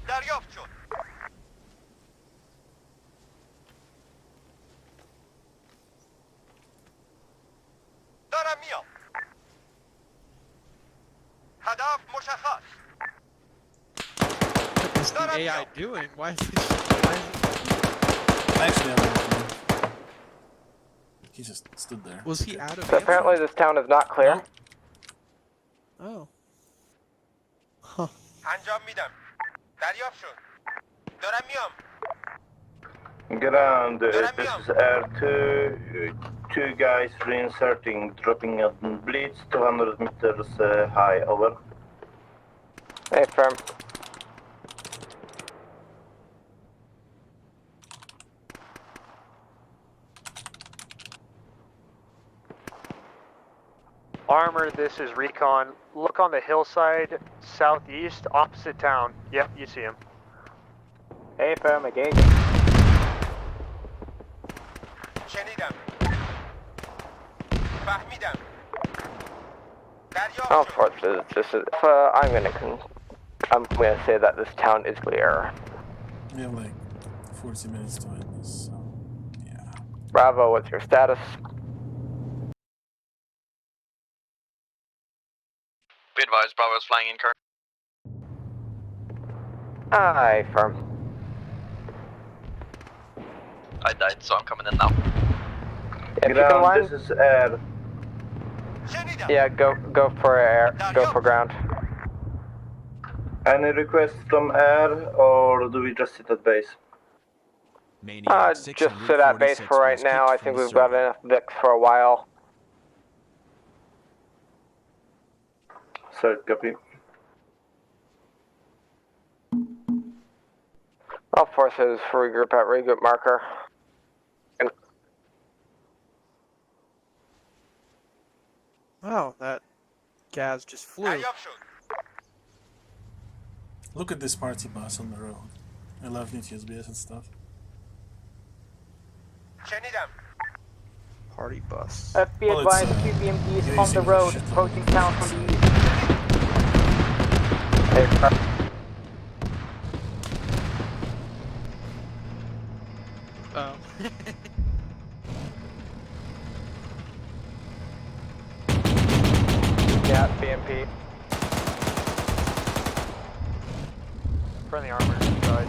دریافت شد. دارم میام. هدف مشخص. What is the AI doing? Why is it? Actually, I don't know. He just stood there. Was he out of So apparently this town is not clear. Oh. Huh. انجام میدم. دریافت شد. دارم میام. Ground, this is Air 2. Two guys reinserting, dropping at Blitz, 200 meters high, over. Hey, firm. Armor, this is Recon. Look on the hillside, southeast, opposite town. Yep, you see him. Hey, firm, again. شنیدم. فهمیدم. دریافت All شد. forces, this is. I'm gonna say that this town is clear. We have like 40 minutes to end this, so yeah. Bravo, what's your status? Be advised, Bravo's flying in current. Aye, firm. I died, so I'm coming in now. If you can line, This is Air. yeah, go for air, go for ground. Any requests from Air, or do we just sit at base? Just sit at base for right now. I think we've got enough Vicks for a while. Sir, copy. All forces regroup at regroup marker. Wow, that gas just flew. Look at this party bus on the road. I love new TSBs and stuff. شنیدم. Party bus. Be Well, it's, advised, two BMPs yeah, on the you road, see the approaching shit town from the east. Hey, firm. Oh. Yeah, BMP. Friendly armor inside.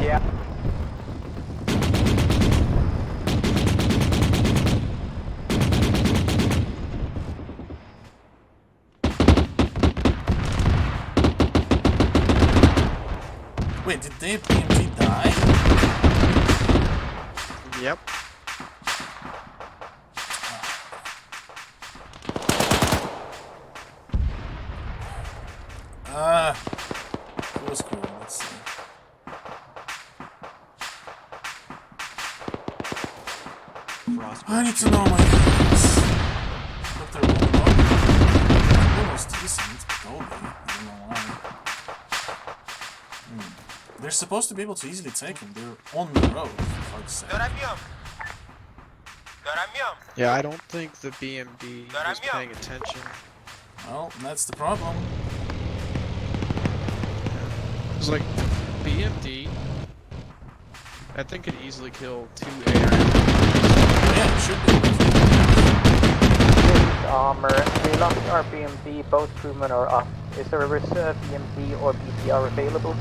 Yeah. Wait, did they BMT die? Yep. It was cool. Let's see. I need to know my things. But they're almost decent, totally. I don't know why. They're supposed to be able to easily take them. They're on the road, for fuck's sake. دارم میام. دارم میام. Yeah, I don't think the BMD was paying attention. Well, that's the problem. It's like BMD. I think could easily kill 2 AR. Yeah, it should be. Armor, we lost our BMD, both crewmen are up. Is there a reserve BMD or BTR available?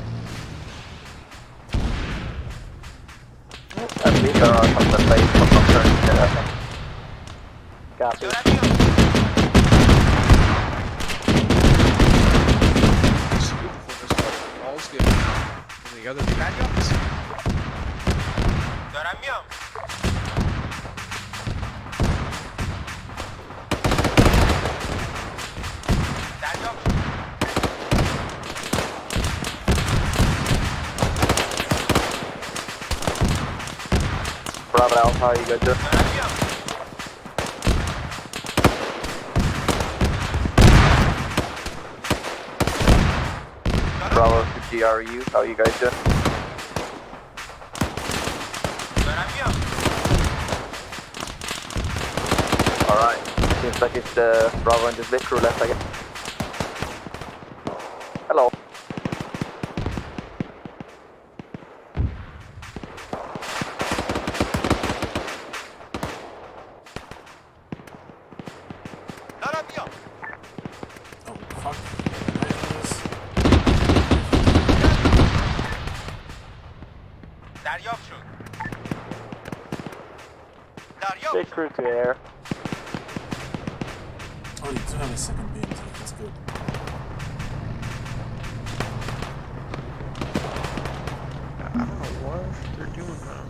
These are on the place from the current Copy. It's beautiful. There's all's good. And the other backups. دارم میام. Bravo Alpha, how are you guys doing? Bravo to GRU, how are you guys doing? Alright, seems like it's Bravo and the Vic crew left, I guess. Hello. Big crew to air. Oh, you do have a second BMP, that's good. I don't know what they're doing now.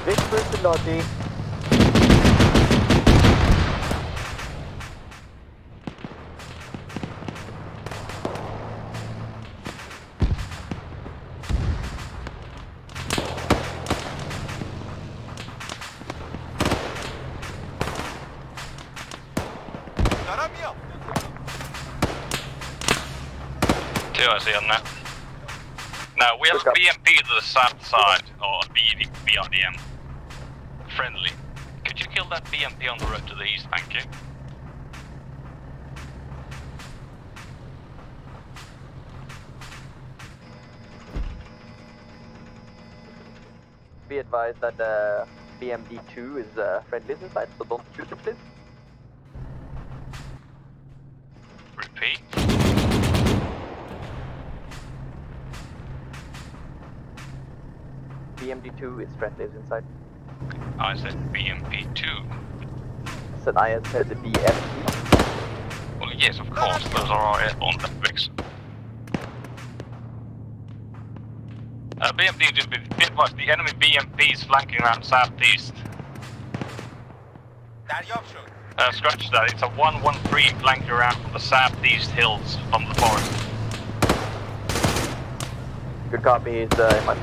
Big crew to Lodi. TSB on that. Now we have a BMP to the south side, or BRDM. Friendly. Could you kill that BMP on the road to the east, thank you? Be advised that BMD2 is friendlies inside, so don't shoot it, please. Repeat. BMD2 is friendlies inside. I said BMP2. Said I said the BMD. Well, yes, of course, those are our airborne traffics. BMD, just be advised, the enemy BMP is flanking around southeast. Scratch that, it's a 113 flanking around from the southeast hills from the forest. Good copy, it's in my...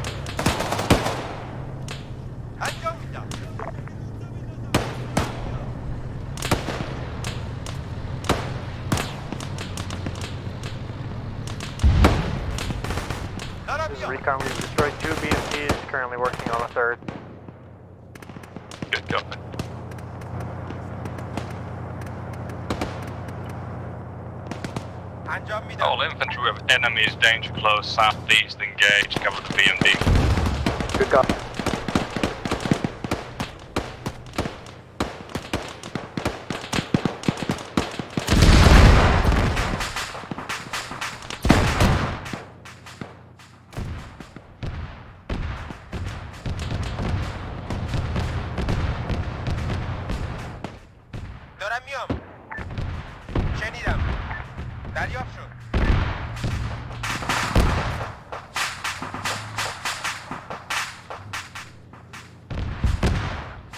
This is Recon, we've destroyed 2 BMPs, currently working on a 3rd. Good copy. All infantry of enemies, danger close, southeast, engage, cover the BMD. Good copy.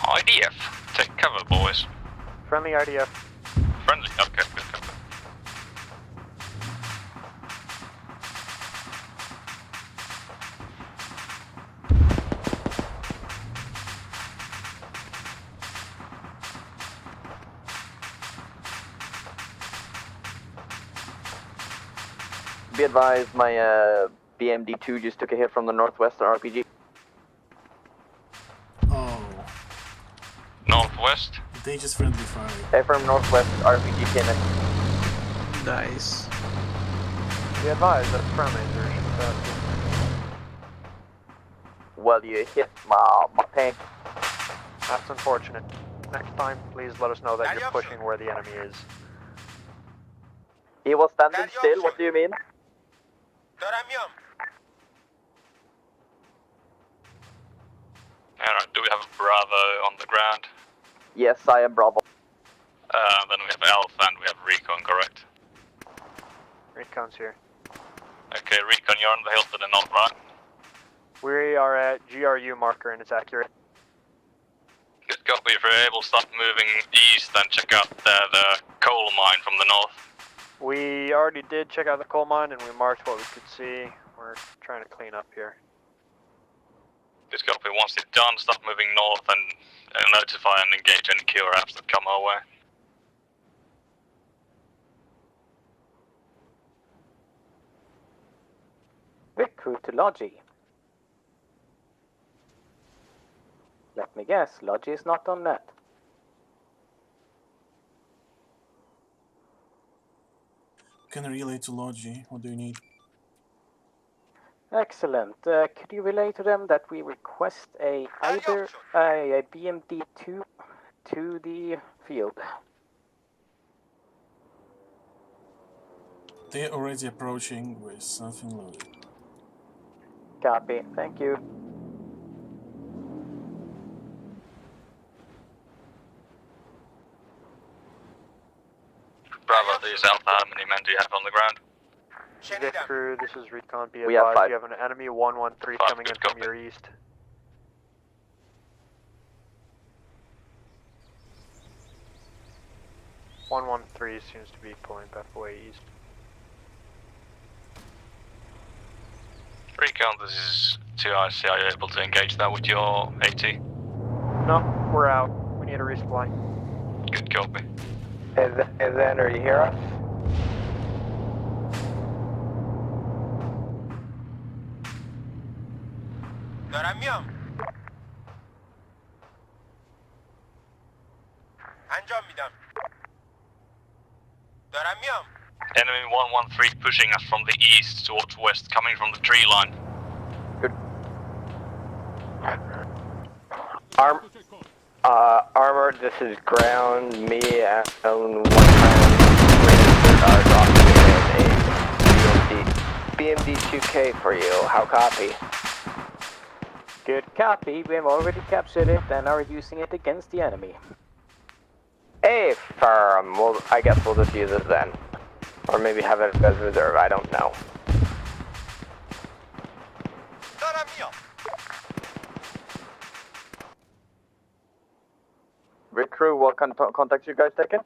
IDF, take cover, boys. Friendly IDF. Friendly, okay, good cover. Be advised, my BMD2 just took a hit from the northwest RPG. Oh. Northwest? They just friendly fire. Hey, from northwest RPG came in. Nice. Be advised, that's friendly. Well, you hit my tank. That's unfortunate. Next time, please let us know that you're pushing where the enemy is. He was standing still, what do you mean? Alright, do we have a Bravo on the ground? Yes, I am Bravo. Then we have Alpha and we have Recon, correct? Recon's here. Okay, Recon, you're on the hill to the north, right? We are at GRU marker and it's accurate. Good copy. If you're able, start moving east and check out the coal mine from the north. We already did check out the coal mine and we marked what we could see. We're trying to clean up here. Good copy. Once it's done, start moving north and notify and engage any killer apps that come our way. Vic crew to Logi. Let me guess, Logi is not on net. Can relay to Logi. What do you need? Excellent. Could you relay to them that we request either a BMD-2 to the field? They're already approaching with something loaded. Copy. Thank you. Bravo, this is Alpha. How many men do you have on the ground? Vic crew, this is Recon. Be We have advised, 5. you have an enemy 113 coming in from your east. (113) seems to be pulling back away east. Recon, this is 2IC. Are you able to engage that with your AT? No, we're out. We need a resupply. Good copy. Xander, you hear us? دارم انجام میدم دارم میام Enemy 113 pushing us from the east towards west, coming from the tree line. Good. Armor, this is ground. Me and one time are dropping in a BMD-2K for you. How copy? Good copy. We have already captured it and are using it against the enemy. Hey, firm. Well, I guess we'll just use it then. Or maybe have it as reserve. I don't know. دارم میام Vic crew, what contacts you guys taken?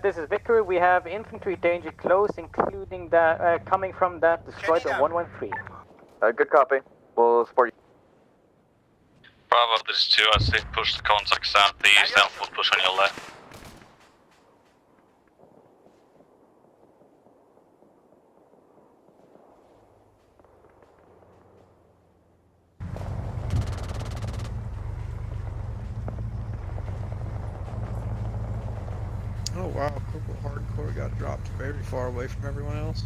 This is Vic crew. We have infantry danger close, including that coming from that destroyer 113. Good copy. We'll support you. Bravo, this is 2IC. Push the contact southeast, Alpha will push on your left. Oh wow, Purple Hardcore got dropped very far away from everyone else.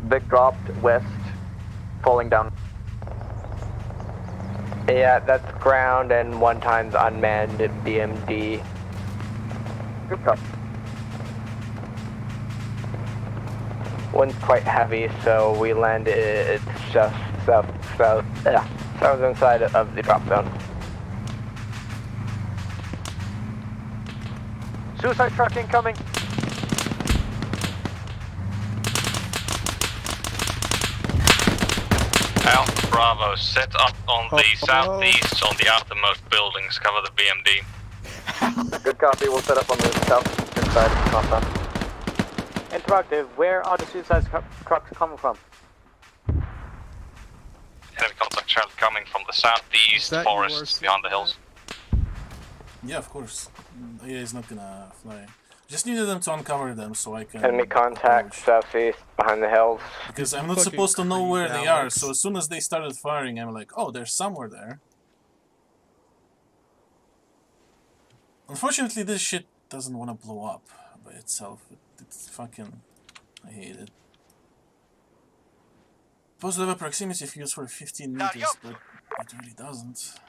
Vic dropped west, falling down. Yeah, that's ground and one time's unmanned BMD. Good copy. One's quite heavy, so we landed just southern side of the drop zone. Suicide truck incoming. Alpha Bravo, set up on the southeast on the outermost buildings, cover the BMD. Good copy, we'll set up on the southeastern side of the compound. Interactive, where are the suicide trucks coming from? Enemy contact child coming from the southeast forest behind the hills. Yeah, of course. Yeah, he's not gonna fly. Just needed them to uncover them so I can... Enemy contact southeast behind the hills. Because I'm not supposed to know where they are, so as soon as they started firing, I'm like, oh, there's somewhere there. Unfortunately, this shit doesn't want to blow up by itself. It's fucking... I hate it. Supposed to have a proximity fuse for 15 meters, but it really doesn't.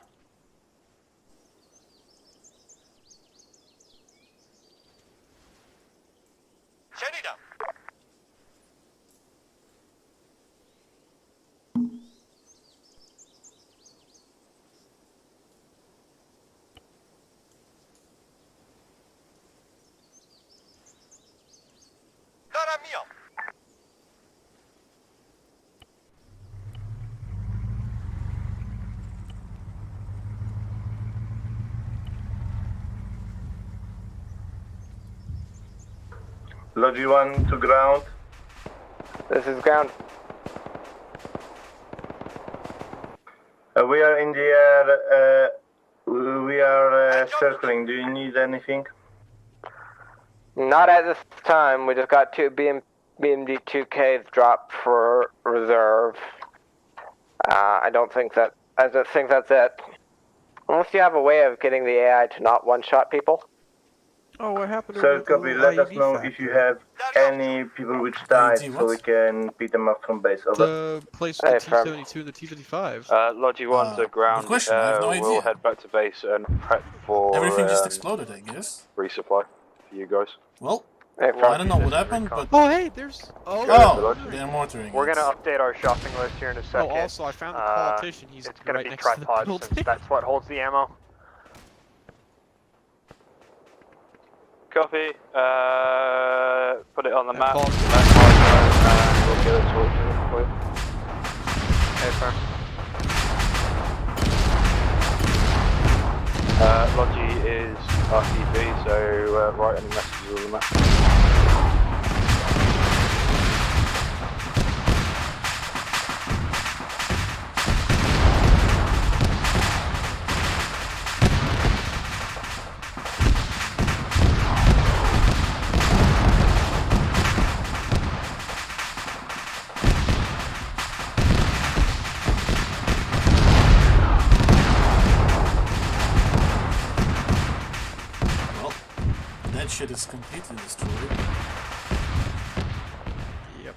شنیدم دارم میام Logi 1 to ground. This is ground. We are in the air. We are circling. Do you need anything? Not at this time. We just got two BMD 2Ks dropped for reserve. I don't think that. I just think that's it. Unless you have a way of getting the AI to not one-shot people. Oh, what happened? Sir, copy. Let us know if you have any people which died, so we can beat them up from base. Over. The place with the T-72 and the T-55. Logi 1 to ground. question, I have no We'll idea. head back to base and prep for Everything just exploded, I guess. resupply for you guys. Well, Hey, I don't know what happened, but... Oh, hey, there's... Oh, they're mortaring We're it. gonna update our shopping list here in a second. Oh, also, I found the politician. He's It's gonna right be next to the tripods, building. since that's what holds the ammo. Copy. Put it on the map. Call. We'll get it sorted for you. Okay, firm. Logi is RTB, so write any messages on the map. Well, that shit is completely destroyed. Yep.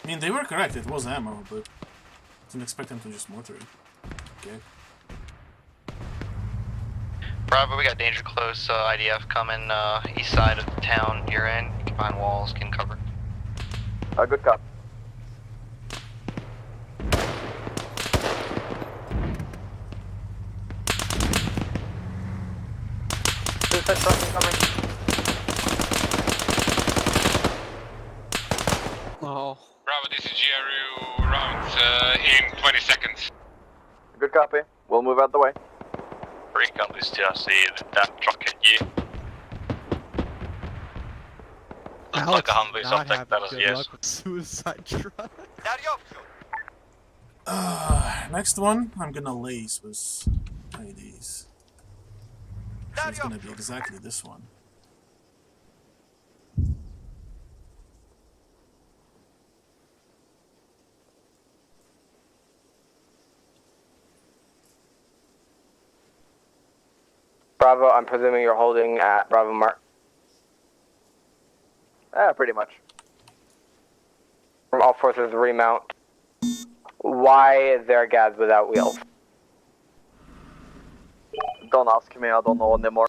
I mean, they were correct, it was ammo, but didn't expect them to just mortar it. Okay. Bravo, we got danger close, IDF coming east side of the town you're in. Behind walls, can cover. Good cop. Suicide truck coming. Oh. Bravo, this is GRU round in 20 seconds. Good copy. We'll move out the way. Recon this TRC, that truck hit you. Looks like a Humvee, so I'll take that as a yes. With suicide truck. Next one, I'm gonna lace with IDs. So it's gonna be exactly this one. Bravo, I'm presuming you're holding at Bravo Mark. Pretty much. From all forces, remount. Why is there guys without wheels? Don't ask me, I don't know anymore.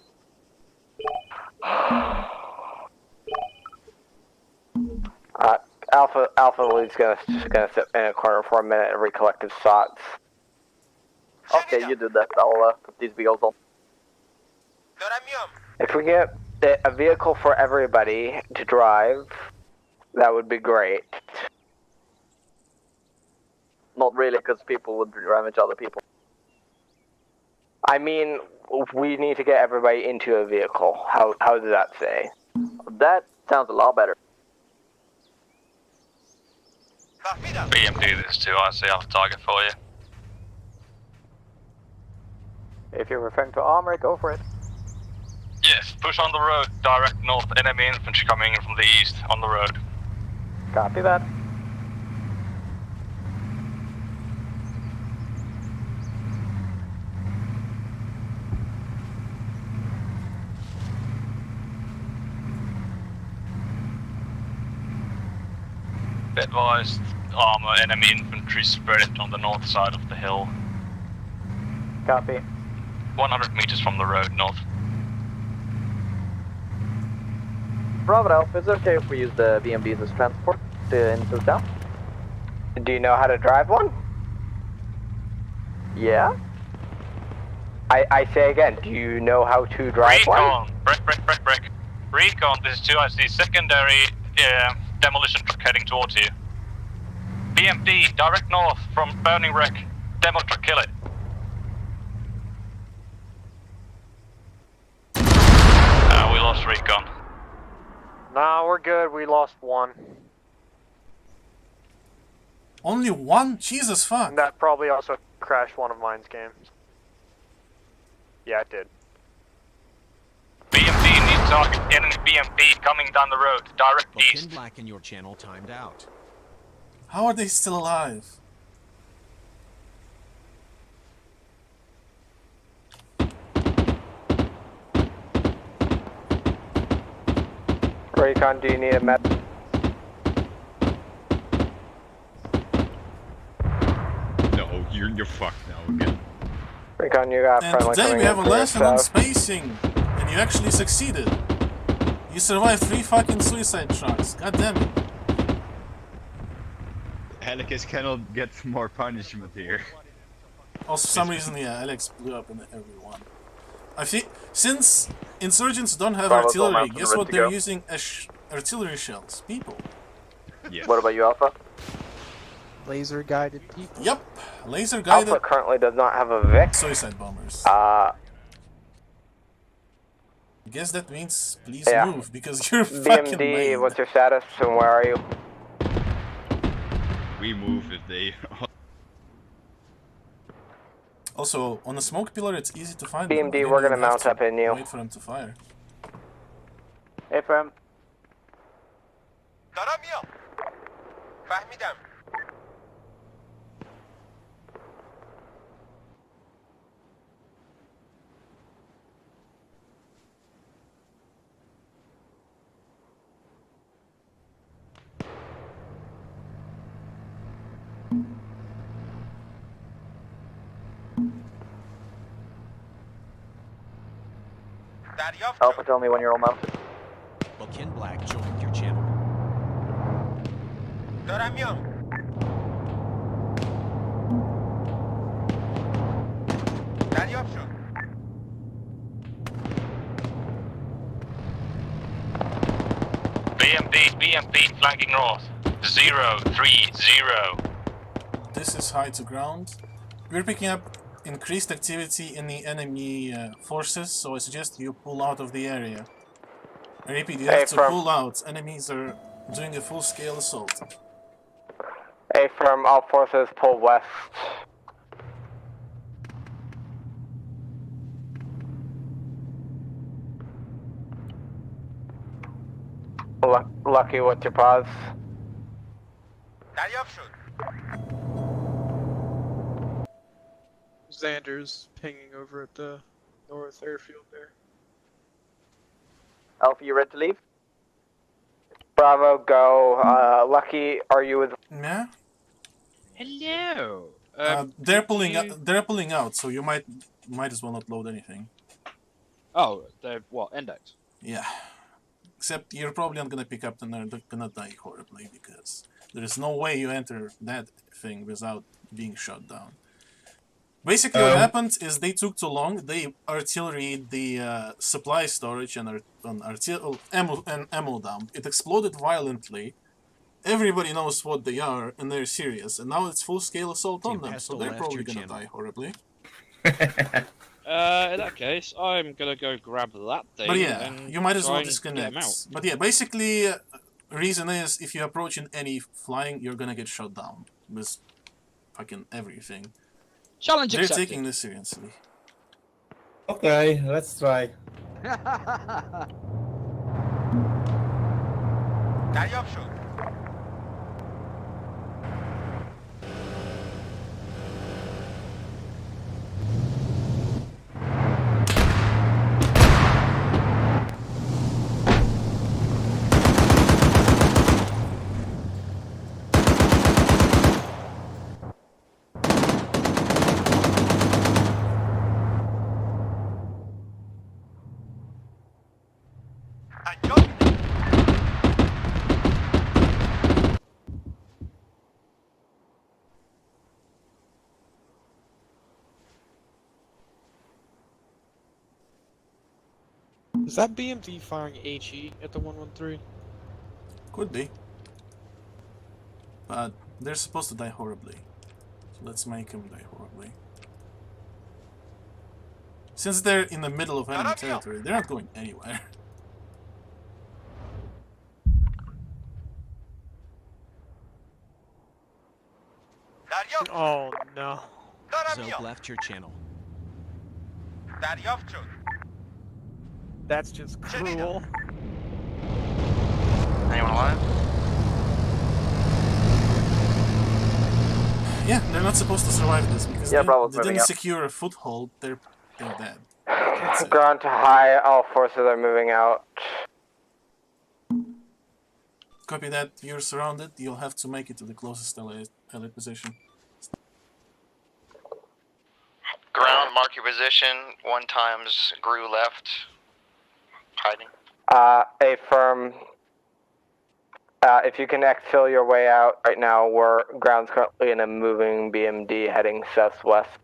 Alpha Lead's gonna sit in a corner for a minute and recollect his thoughts. Okay, you do that. I'll put these wheels on. If we get a vehicle for everybody to drive, that would be great. Not really, because people would damage other people. I mean, we need to get everybody into a vehicle. How does that say? That sounds a lot better. BMD this too, I see, I'll target for you. If you're referring to Armory, go for it. Yes, push on the road, direct north, enemy infantry coming in from the east, on the road. Copy that. Be advised, Arma, enemy infantry spread it on the north side of the hill. Copy. 100 meters from the road north. Bravo Alpha, is it okay if we use the BMDs as transport into town? Do you know how to drive one? Yeah? I say again, do you know how to drive one? Recon, break. Recon, this is 2, I see secondary demolition truck heading towards you. BMD, direct north from burning wreck. Demo truck, kill it. We lost Recon. Nah, we're good. We lost one. Only one? Jesus fuck. And that probably also crashed one of mine's games. Yeah, it did. BMP needs target. Enemy BMP coming down the road. Direct east. Ken Black in your channel timed out. How are they still alive? Recon, do you need a med? No, you're fucked now again. Recon, you got And friendly today coming we have in a from your lesson on south. spacing, and you actually succeeded. You survived 3 fucking suicide shots. God damn it. Helicus cannot get more punishment here. Also, for some reason, yeah, Alex blew up in everyone. I think since insurgents don't have Bravo's artillery, all mounted guess and what ready to they're go. using as artillery shells? People. Yes. What about you, Alpha? Laser guided people. Yep, laser guided. Alpha currently does not have a Vic. Suicide bombers. Uh, I guess that means please yeah. move because you're fucking BMD, lame. what's your status and where are you? We move if they. Also, on a smoke pillar, it's easy to find BMD, them. we're gonna mount up in you. Wait for them to fire. Ephraim. دارم میام. فهمیدم. دریافت Alpha, tell me when you're all mounted. Ken Black joined your channel. دارم میام. دریافت شد. BMP flanking north. 030. This is high to ground. We're picking up increased activity in the enemy forces, so I suggest you pull out of the area. I repeat, you have to pull out. Enemies are doing a full-scale assault. From all forces, pull west. Lucky, what's your pause? دریافت شد. Xander's pinging over at the north airfield there. Alpha, you ready to leave? Bravo, go. Lucky, are you with? Yeah. Hello. They're pulling out. They're pulling out, so you might as well not load anything. Oh, they're what? Index. Yeah. Except you're probably not gonna pick up, and they're gonna die horribly because there is no way you enter that thing without being shot down. Basically, what happened is they took too long. They artilleried the supply storage and ammo dump. It exploded violently. Everybody knows what they are, and they're serious. And now it's full-scale assault on them, so they're probably gonna die horribly. In that case, I'm gonna go grab that thing. But yeah, and you might as well try and get 'em disconnect. out. But yeah, basically, reason is if you approach in any flying, you're gonna get shot down with fucking everything. Challenge They're accepted. taking this seriously. Okay, let's try. دریافت شد. Is that BMD firing HE at the 113? Could be. But they're supposed to die horribly. So let's make them die horribly. Since they're in the middle of enemy territory, they're not going anywhere. Oh no. Zope left your channel. دریافت شد. That's just cruel. Anyone alive? Yeah, they're not supposed to survive this because Yeah, they Bravo's didn't moving up. secure a foothold. They're dead. That's it. Ground to high, all forces are moving out. Copy that. You're surrounded. You'll have to make it to the closest LA position. Ground, mark your position. 1 times grew left. Hiding. A firm. If you can exfil your way out right now, we're ground's currently in a moving BMD heading southwest.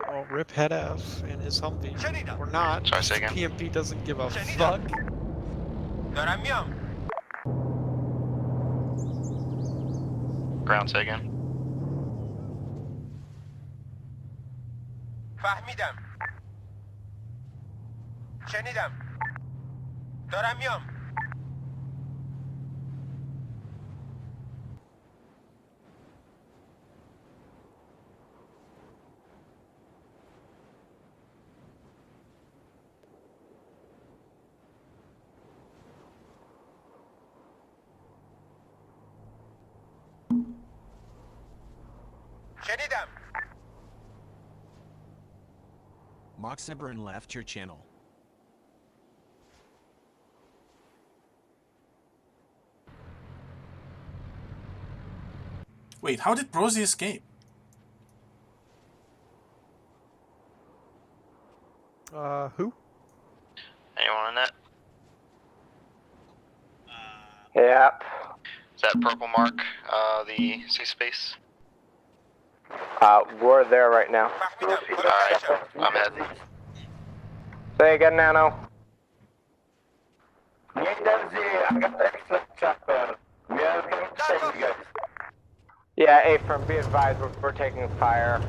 Oh, rip head ass and his Humvee. Or not. Sorry, say again. PMP doesn't give a fuck. دارم میام. Ground, say again. فهمیدم. شنیدم. دارم میام. شنیدم. Mock Severin left your channel. Wait, how did Prosy escape? Who? Anyone on that? Yep. Is that purple mark, the safe space? We're there right now. Alright, I'm heading. Say again, Nano. I got extra chopper. We are going to save you guys. Yeah, A firm, be advised, we're taking fire.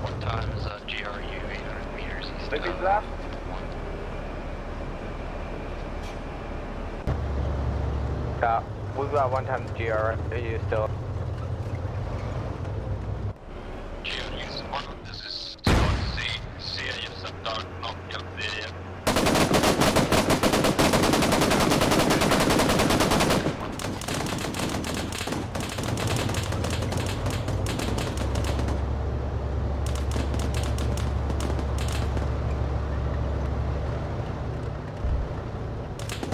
1 times GRU 800 meters east Maybe of left. We've got 1 time GR. Are you still? GRU's 1, this is TSB. Ser just att dark knock up the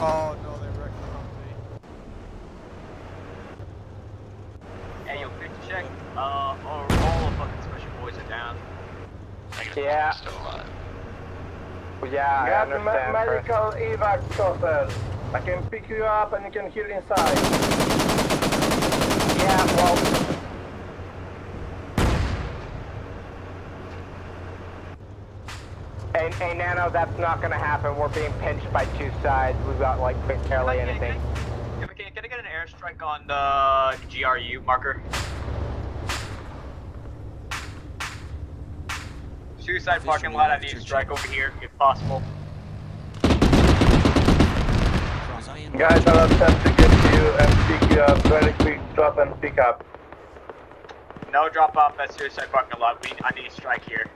Oh no, they wrecked the Humvee. Hey, yo, quick check. All the fucking special boys are down. Yeah. Still alive. Yeah, I Got the understand. medical evac chopper. I can pick you up and you can hear inside. Yeah, well. Hey, Nano, that's not gonna happen. We're being pinched by 2 sides. We've got, like, barely anything. Can I get an airstrike on the GRU marker? Suicide parking lot, I need a strike over here, if possible. Guys, I'll attempt to get you and pick you up. Very quick drop and pick up. No drop off at suicide parking lot. I need a strike here.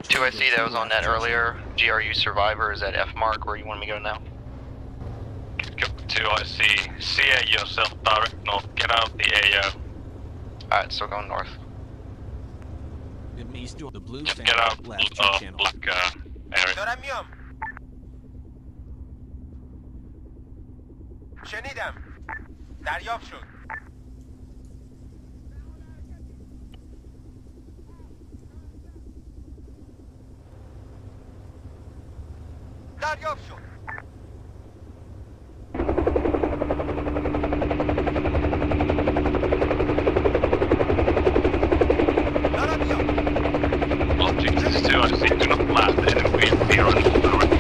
2IC that was on that earlier. GRU survivor is at F mark. Where you want me to go now? 2IC. CA yourself direct north. Get out the AO. Alright, still going north. East of the blue Just fan get out left your channel. black area. دارم میام. شنیدم. دریافت شد. دریافت شد. دارم میام. Object is 2IC. Do not blast the enemy BMP or anything direct.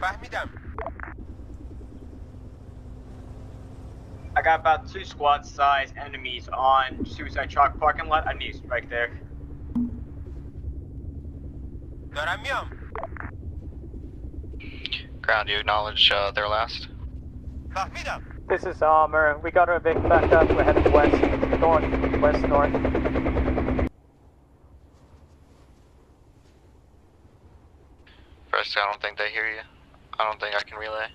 فهمیدم. I got about 2 squad-sized enemies on Suicide Chalk parking lot. I need to strike there. دارم میام. Ground, you acknowledge their last. فهمیدم. This is Armor. We got our Vic back up. We're heading west, north, west, north. First, I don't think they hear you. I don't think I can relay.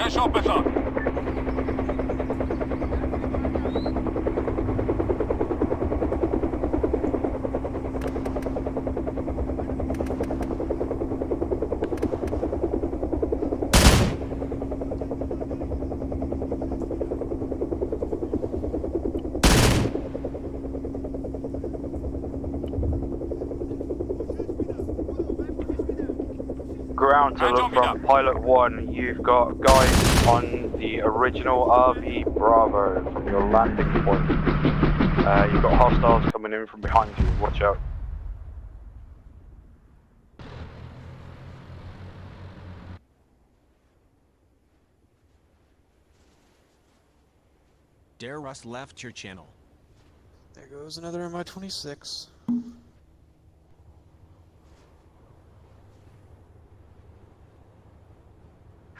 خشاب بخواد. Ground to look from Pilot 1, you've got guys on the original RV Bravo from your landing point. You've got hostiles coming in from behind you, watch out. Dare Russ left your channel. There goes another MI-26.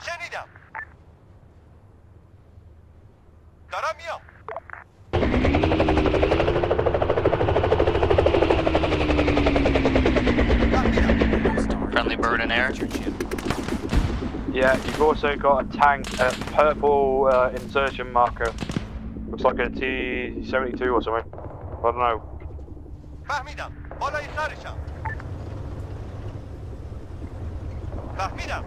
شنیدم. دارم میام. Friendly bird in air. Yeah, you've also got a tank, a purple insertion marker. Looks like a T-72 or something. I don't know. فهمیدم. بالای سرشم. فهمیدم.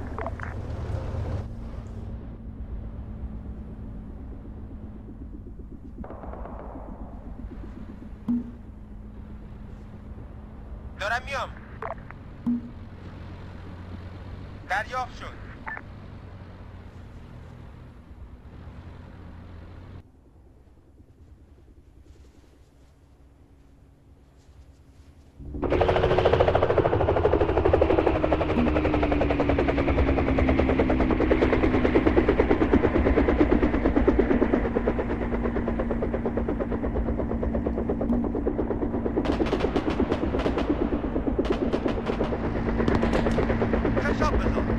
دارم میام. دریافت شد. خشاب بخواد.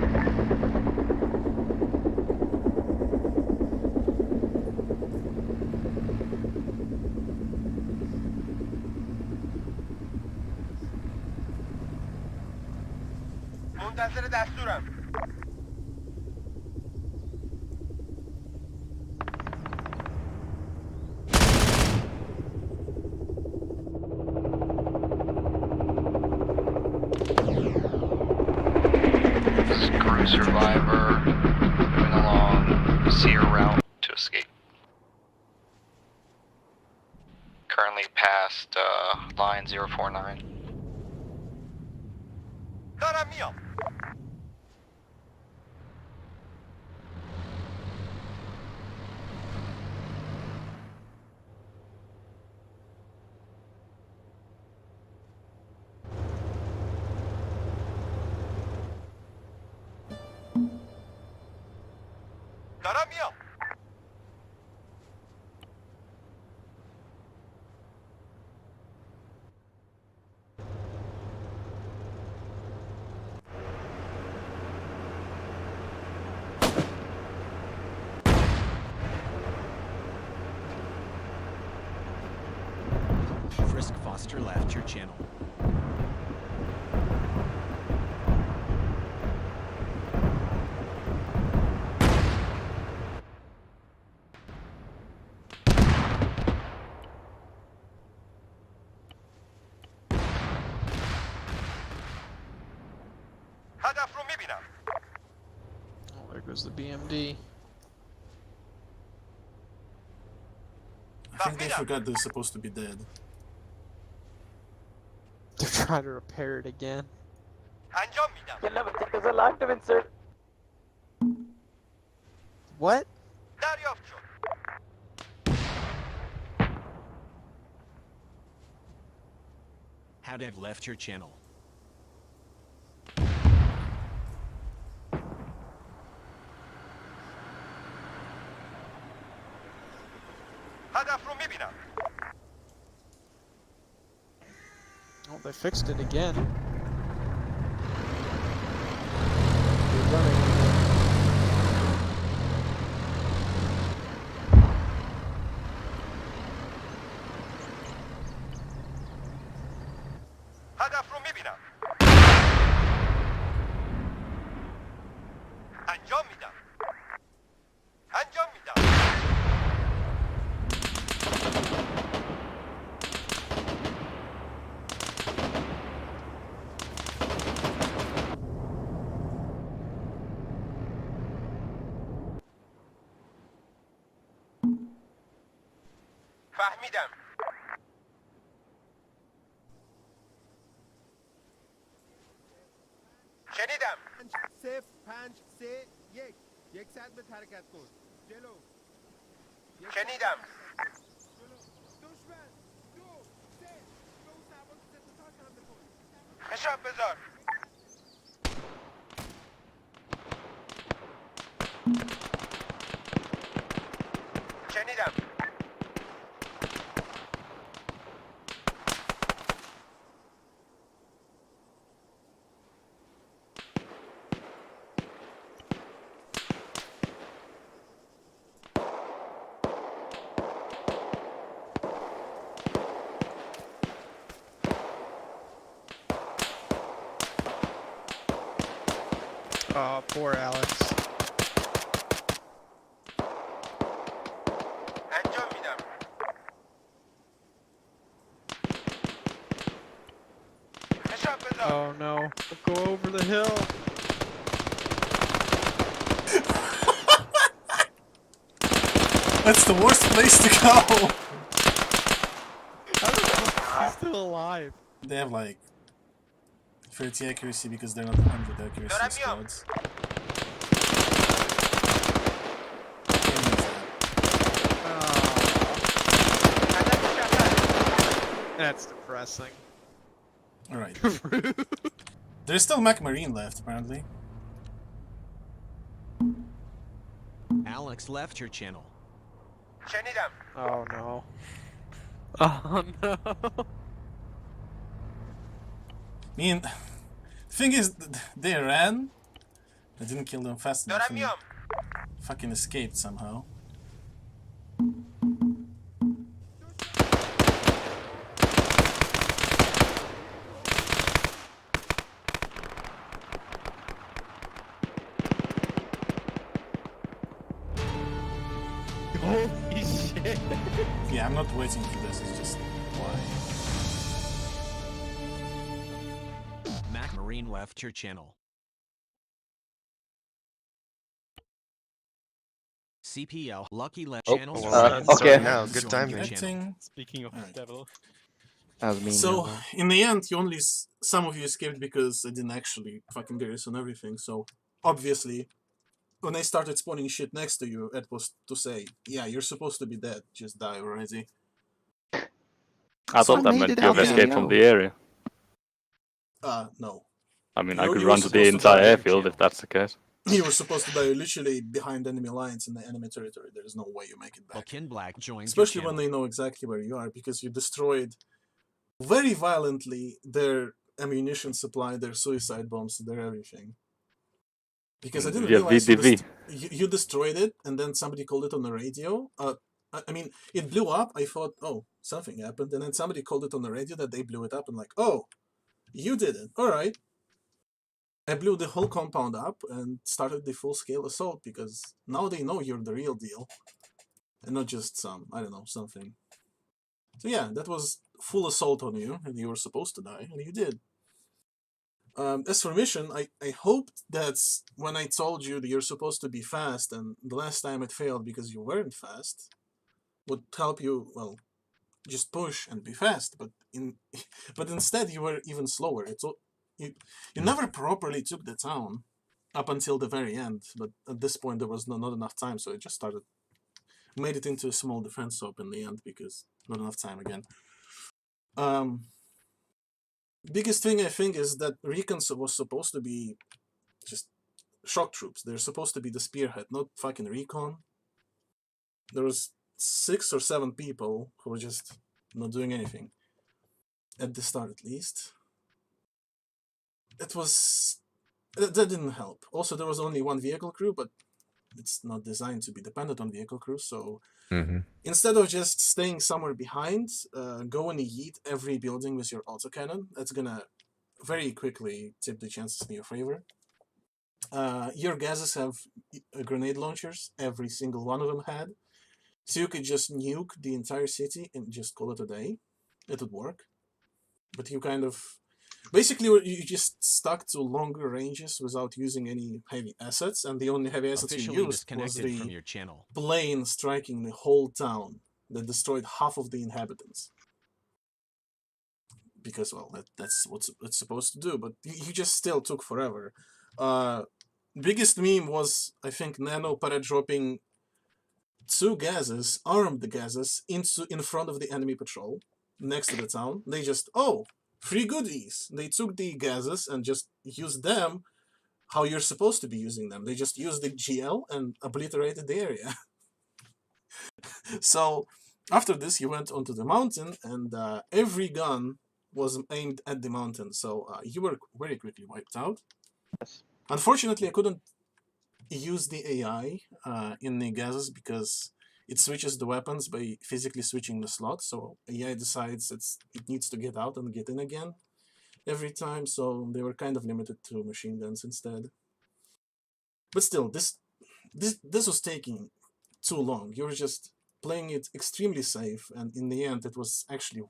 منتظر دستورم. Crew survivor moving along Sear route to escape. Currently past line 049. دارم میام. دارم میام. Frisk Foster left your channel. هدف رو میبینم. Oh, there goes the BMD. I think they forgot they're supposed to be dead. They're trying to repair it again. انجام میدم. You'll never take us alive to insert. What? دریافت شد. have left your channel. Oh, they fixed it again. هدف رو میبینم. انجام میدم. انجام میدم. فهمیدم. شنیدم. 0 5 3 1 یک ساعت به حرکت کن. جلو. شنیدم. دشمن 2 3 به اون سوار ستاتاش حمله کن. خشاب بذار. شنیدم. Oh, poor Alex. انجام میدم. خشاب بذار. Oh no. Go over the hill. That's the worst place to go! He's still alive. They have like 30 accuracy because they're not 100 accuracy squads. That's depressing. Alright. There's still Mac Marine left, apparently. Alex left your channel. شنیدم. Oh no. Oh no. I mean, thing is, they ran. I didn't kill them fast enough. And fucking escaped somehow. Holy shit. Yeah, I'm not waiting for this. It's just why. Mac Marine left your channel. CPL Lucky left channel. Okay. Now, good timing. Speaking of devil. That was mean. So, in the end, you only some of you escaped because I didn't actually fucking garrison everything. So, obviously, when I started spawning shit next to you, it was to say, yeah, you're supposed to be dead. Just die already. I thought that meant you have escaped from the area. No. I mean, I You- could you run were to the supposed to entire die. airfield if that's the case. You were supposed to die literally behind enemy lines in the enemy territory. There's no way you make it back. Kin Black joined Especially your when channel. they know exactly where you are, because you destroyed very violently their ammunition supply, their suicide bombs, their everything. Because I didn't Yeah, realize VDV. you destroyed it, and then somebody called it on the radio. I mean, it blew up. I thought, oh, something happened, and then somebody called it on the radio that they blew it up, and like, oh, you did it. All right. I blew the whole compound up and started the full-scale assault because now they know you're the real deal, and not just some, I don't know, something. So yeah, that was full assault on you, and you were supposed to die, and you did. As for mission, I hoped that when I told you that you're supposed to be fast, and the last time it failed because you weren't fast, would help you, well, just push and be fast, but instead you were even slower. You never properly took the town up until the very end, but at this point there was not enough time, so I just made it into a small defense op in the end because not enough time again. Biggest thing I think is that recon was supposed to be just shock troops. They're supposed to be the spearhead, not fucking recon. There was 6 or 7 people who were just not doing anything. At the start, at least. That didn't help. Also, there was only 1 vehicle crew, but it's not designed to be dependent on vehicle crew, so instead of just staying somewhere behind, go and yeet every building with your autocannon. That's gonna very quickly tip the chances in your favor. Your gases have grenade launchers. Every single one of them had. So you could just nuke the entire city and just call it a day. It would work. But you kind of... Basically, you just stuck to longer ranges without using any heavy assets, and the only heavy assets Officially you used was disconnected the from your channel. plane striking the whole town that destroyed half of the inhabitants. Because, well, that's what it's supposed to do, but you just still took forever. Biggest meme was, I think, Nano para-dropping 2 gases, armed gases, in front of the enemy patrol, next to the town. They just, oh, free goodies. They took the gases and just used them how you're supposed to be using them. They just used the GL and obliterated the area. So, after this, you went onto the mountain, and every gun was aimed at the mountain, so you were very quickly wiped out. Yes. Unfortunately, I couldn't use the AI in the gases because it switches the weapons by physically switching the slot, so AI decides it needs to get out and get in again every time, so they were kind of limited to machine guns instead. But still, this was taking too long. You were just playing it extremely safe, and in the end it was actually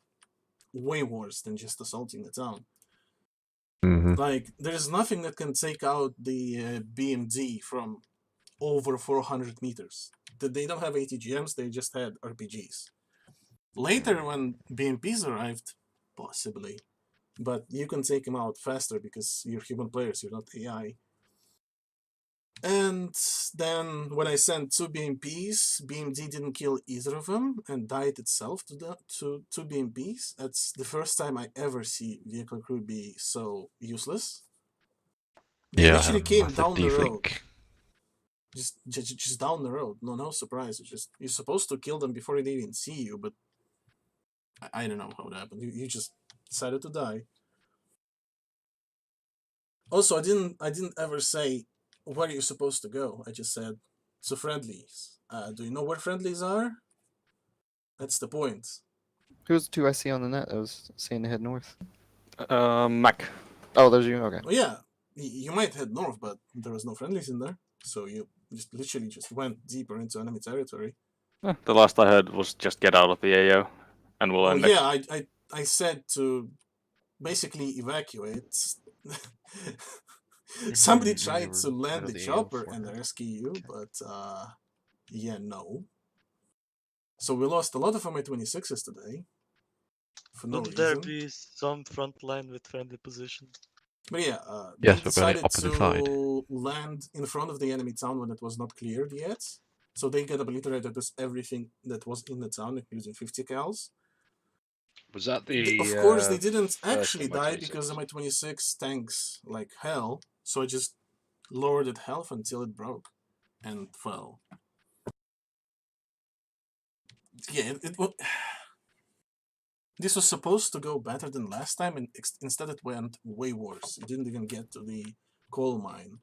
way worse than just assaulting the town. Like, there's nothing that can take out the BMD from over 400 meters. They don't have ATGMs, they just had RPGs. Later, when BMPs arrived, possibly, but you can take them out faster because you're human players, you're not AI. And then when I sent 2 BMPs, BMD didn't kill either of them and died itself to 2 BMPs. That's the first time I ever see vehicle crew be so useless. They literally came down the road. Just down the road. No surprise. You're supposed to kill them before they even see you, but I don't know how it happened. You just decided to die. Also, I didn't ever say where you're supposed to go. I just said to friendlies. Do you know where friendlies are? That's the point. Who's the 2 I see on the net that was saying to head north? Mac. Oh, there's you? Okay. Well, yeah, you might head north, but there was no friendlies in there. So you just literally just went deeper into enemy territory. The last I heard was just get out of the AO, and we'll end yeah, I said to basically evacuate. Somebody tried to land the chopper and rescue you, but yeah, no. So we lost a lot of Mi-26s today. For no reason. There be some front line with friendly position. But yeah, Yes, they we're going decided opposite side. to land in front of the enemy town when it was not cleared yet. So they got obliterated with everything that was in the town, including 50 cals. Was that the... Of course, they didn't first actually die Mi-26? because the Mi-26 tanks like hell. So I just lowered its health until it broke and fell. Yeah, this was supposed to go better than last time, and instead it went way worse. It didn't even get to the coal mine.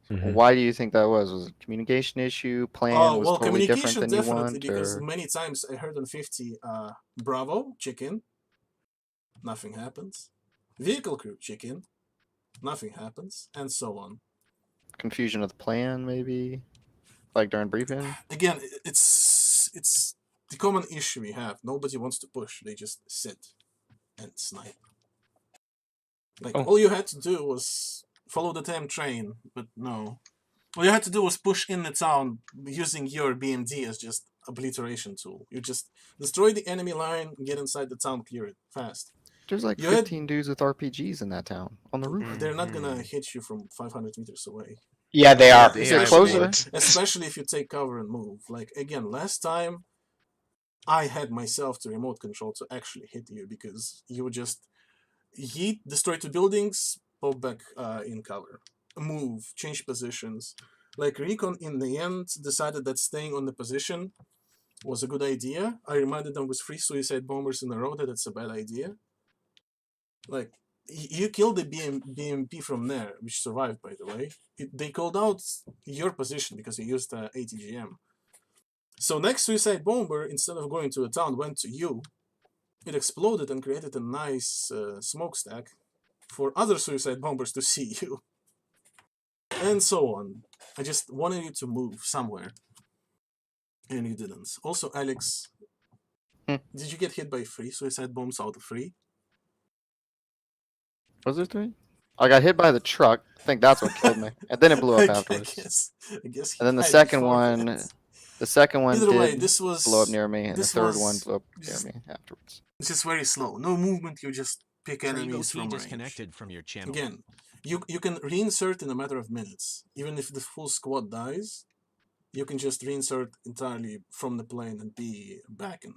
Why do you think that was? Was it a communication issue? Plan was totally different than you want? Because Or... many times I heard on 50, Bravo, chicken, nothing happens. Vehicle crew, chicken, nothing happens, and so on. Confusion of the plan, maybe? Like during briefing? Again, it's the common issue we have. Nobody wants to push. They just sit and snipe. Like, all you had to do was follow the damn train, but no. All you had to do was push in the town using your BMD as just obliteration tool. You just destroy the enemy line, get inside the town, clear it fast. There's like 15 dudes with RPGs in that town on the roof. They're not gonna hit you from 500 meters away. Yeah, they are. Especially if you take cover and move. Like, again, last time I had myself to remote control to actually hit you because you were just Yeet, destroy 2 buildings, pop back in cover. Move, change positions. Like Recon in the end decided that staying on the position was a good idea. I reminded them with 3 suicide bombers in a row that it's a bad idea. Like, you killed the BMP from there, which survived, by the way. They called out your position because you used ATGM. So next suicide bomber, instead of going to a town, went to you. It exploded and created a nice smokestack for other suicide bombers to see you. And so on. I just wanted you to move somewhere. And you didn't. Also, Alex, did you get hit by 3 suicide bombs out of 3? Was there 3? I got hit by the truck. I think that's what killed me. And then it blew up afterwards. I guess and then the died second before one, that. the second one Either did way, this was blow up near me, and the third one was blew up near me afterwards. This is very slow. No movement. You just pick Trained enemies OT from disconnected range. from your channel. Again, you can reinsert in a matter of minutes. Even if the full squad dies, you can just reinsert entirely from the plane and be back in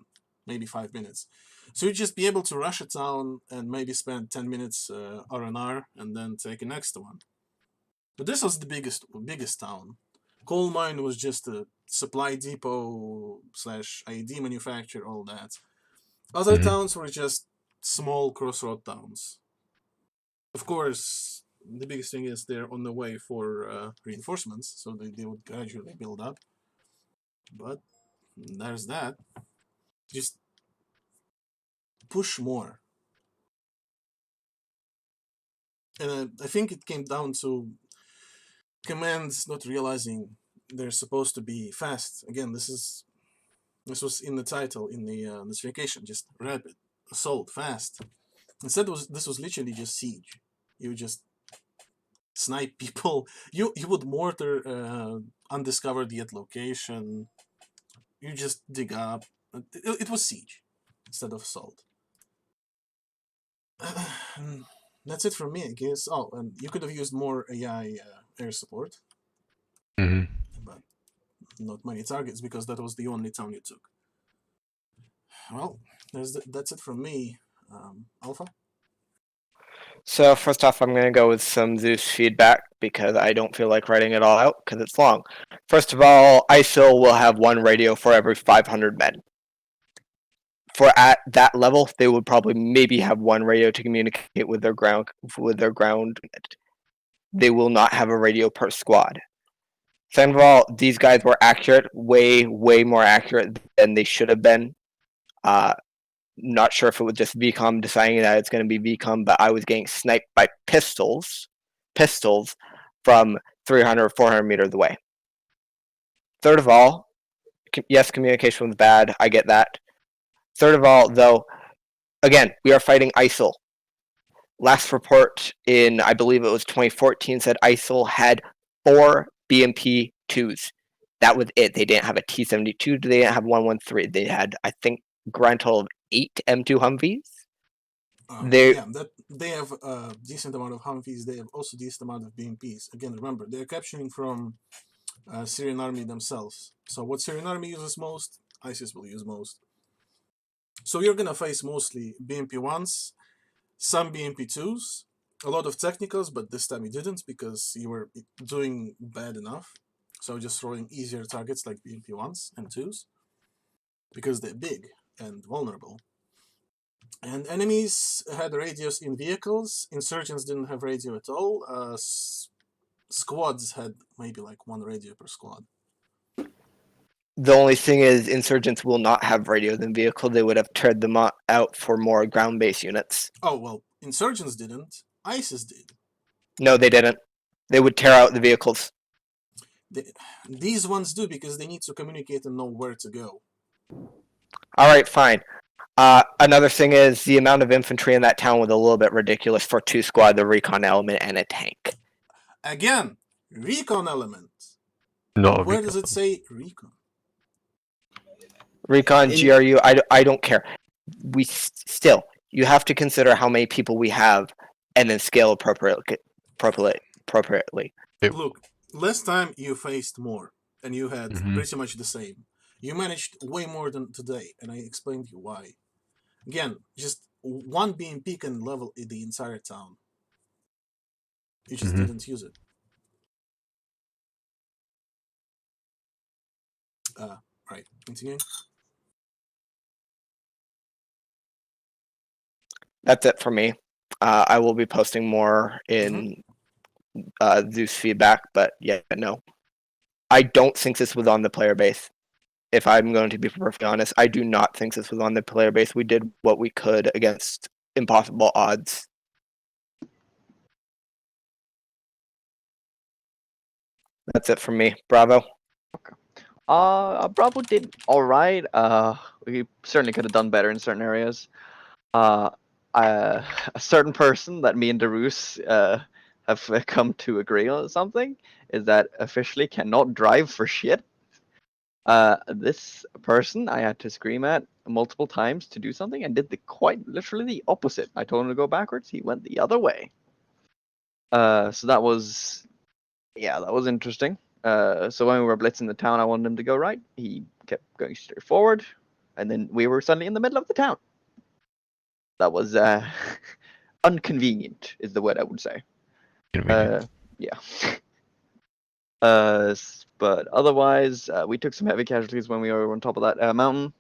maybe 5 minutes. So you just be able to rush a town and maybe spend 10 minutes R&R and then take a next one. But this was the biggest town. Coal mine was just a supply depot / ID manufacturer, all that. Other towns were just small crossroad towns. Of course, the biggest thing is they're on the way for reinforcements, so they would gradually build up. But there's that. Just push more. And I think it came down to commands not realizing they're supposed to be fast. Again, this was in the title, in the notification, just rapid, assault, fast. Instead, this was literally just siege. You just snipe people. You would mortar undiscovered yet location. You just dig up. It was siege instead of assault. That's it from me, I guess. Oh, and you could have used more AI air support. But not many targets because that was the only town you took. Well, that's it from me. Alpha? So first off, I'm going to go with some Zeus feedback because I don't feel like writing it all out because it's long. First of all, ISIL will have 1 radio for every 500 men. For at that level, they would probably maybe have 1 radio to communicate with their ground. They will not have a radio per squad. Second of all, these guys were accurate, way more accurate than they should have been. Not sure if it was just VCOM deciding that it's going to be VCOM, but I was getting sniped by pistols from 300 or 400 meters away. Third of all, yes, communication was bad. I get that. Third of all, though, again, we are fighting ISIL. Last report in, I believe it was 2014, said ISIL had 4 BMP-2s. That was it. They didn't have a T-72. They didn't have 113. They had, I think, grand total of 8 M2 Humvees. They have a decent amount of Humvees. They have also decent amount of BMPs. Again, remember, they're capturing from Syrian army themselves. So what Syrian army uses most, ISIS will use most. So you're going to face mostly BMP-1s, some BMP-2s, a lot of technicals, but this time you didn't because you were doing bad enough. So just throwing easier targets like BMP-1s and 2s because they're big and vulnerable. And enemies had radios in vehicles. Insurgents didn't have radio at all. Squads had maybe like 1 radio per squad. The only thing is, insurgents will not have radios in vehicle. They would have turned them out for more ground-based units. Oh, well, insurgents didn't. ISIS did. No, they didn't. They would tear out the vehicles. These ones do because they need to communicate and know where to go. All right, fine. Another thing is the amount of infantry in that town was a little bit ridiculous for 2 squad, the recon element, and a tank. Again, recon element. No. Where does it say recon? Recon, GRU, I don't care. We still, you have to consider how many people we have and then scale appropriately. Look, last time you faced more and you had pretty much the same. You managed way more than today, and I explained to you why. Again, just one BMP can level the entire town. You just didn't use it. Right. Continuing. That's it for me. I will be posting more in Zeus feedback, but yeah, no. I don't think this was on the player base. If I'm going to be perfectly honest, I do not think this was on the player base. We did what we could against impossible odds. That's it from me. Bravo. Bravo did alright. We certainly could have done better in certain areas. A certain person that me and Darus have come to agree on something is that officially cannot drive for shit. This person I had to scream at multiple times to do something and did the quite literally the opposite. I told him to go backwards, he went the other way. So that was, yeah, that was interesting. So when we were blitzing the town, I wanted him to go right. He kept going straight forward, and then we were suddenly in the middle of the town. That was inconvenient, is the word I would say. Yeah. But otherwise, we took some heavy casualties when we were on top of that mountain.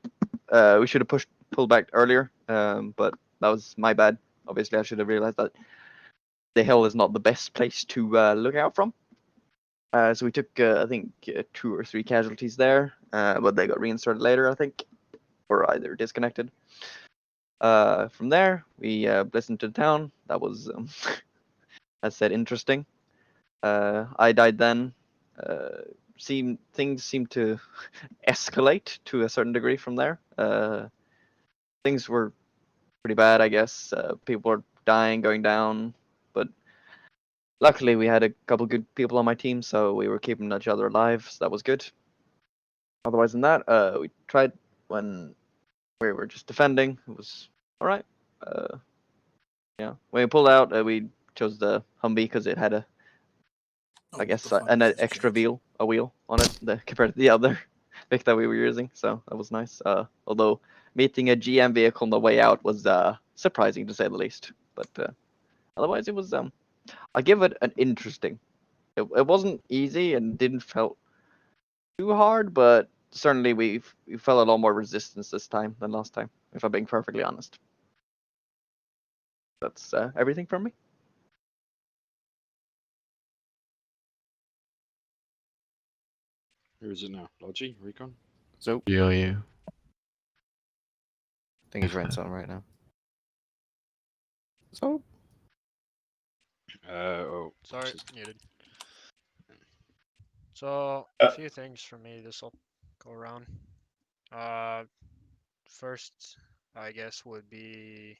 We should have pulled back earlier, but that was my bad. Obviously, I should have realized that the hill is not the best place to look out from. So we took, I think, 2 or 3 casualties there, but they got reinserted later, I think, or either disconnected. From there, we listened to the town. That was, as said, interesting. I died then. Things seemed to escalate to a certain degree from there. Things were pretty bad, I guess. People were dying, going down, but luckily we had a couple good people on my team, so we were keeping each other alive, so that was good. Otherwise than that, we tried when we were just defending. It was all right. Yeah, when we pulled out, we chose the Humvee because it had a, I guess, an extra wheel on it compared to the other Vic that we were using. So that was nice. Although meeting a GM vehicle on the way out was surprising to say the least. But otherwise, it was I give it an interesting. It wasn't easy and didn't felt too hard, but certainly we felt a lot more resistance this time than last time, if I'm being perfectly honest. That's everything from me. Who is it now? Logi? Recon? So. Yeah. I think he's writing something right now. So. Sorry, muted. So a few things for me this will go around. First, I guess, would be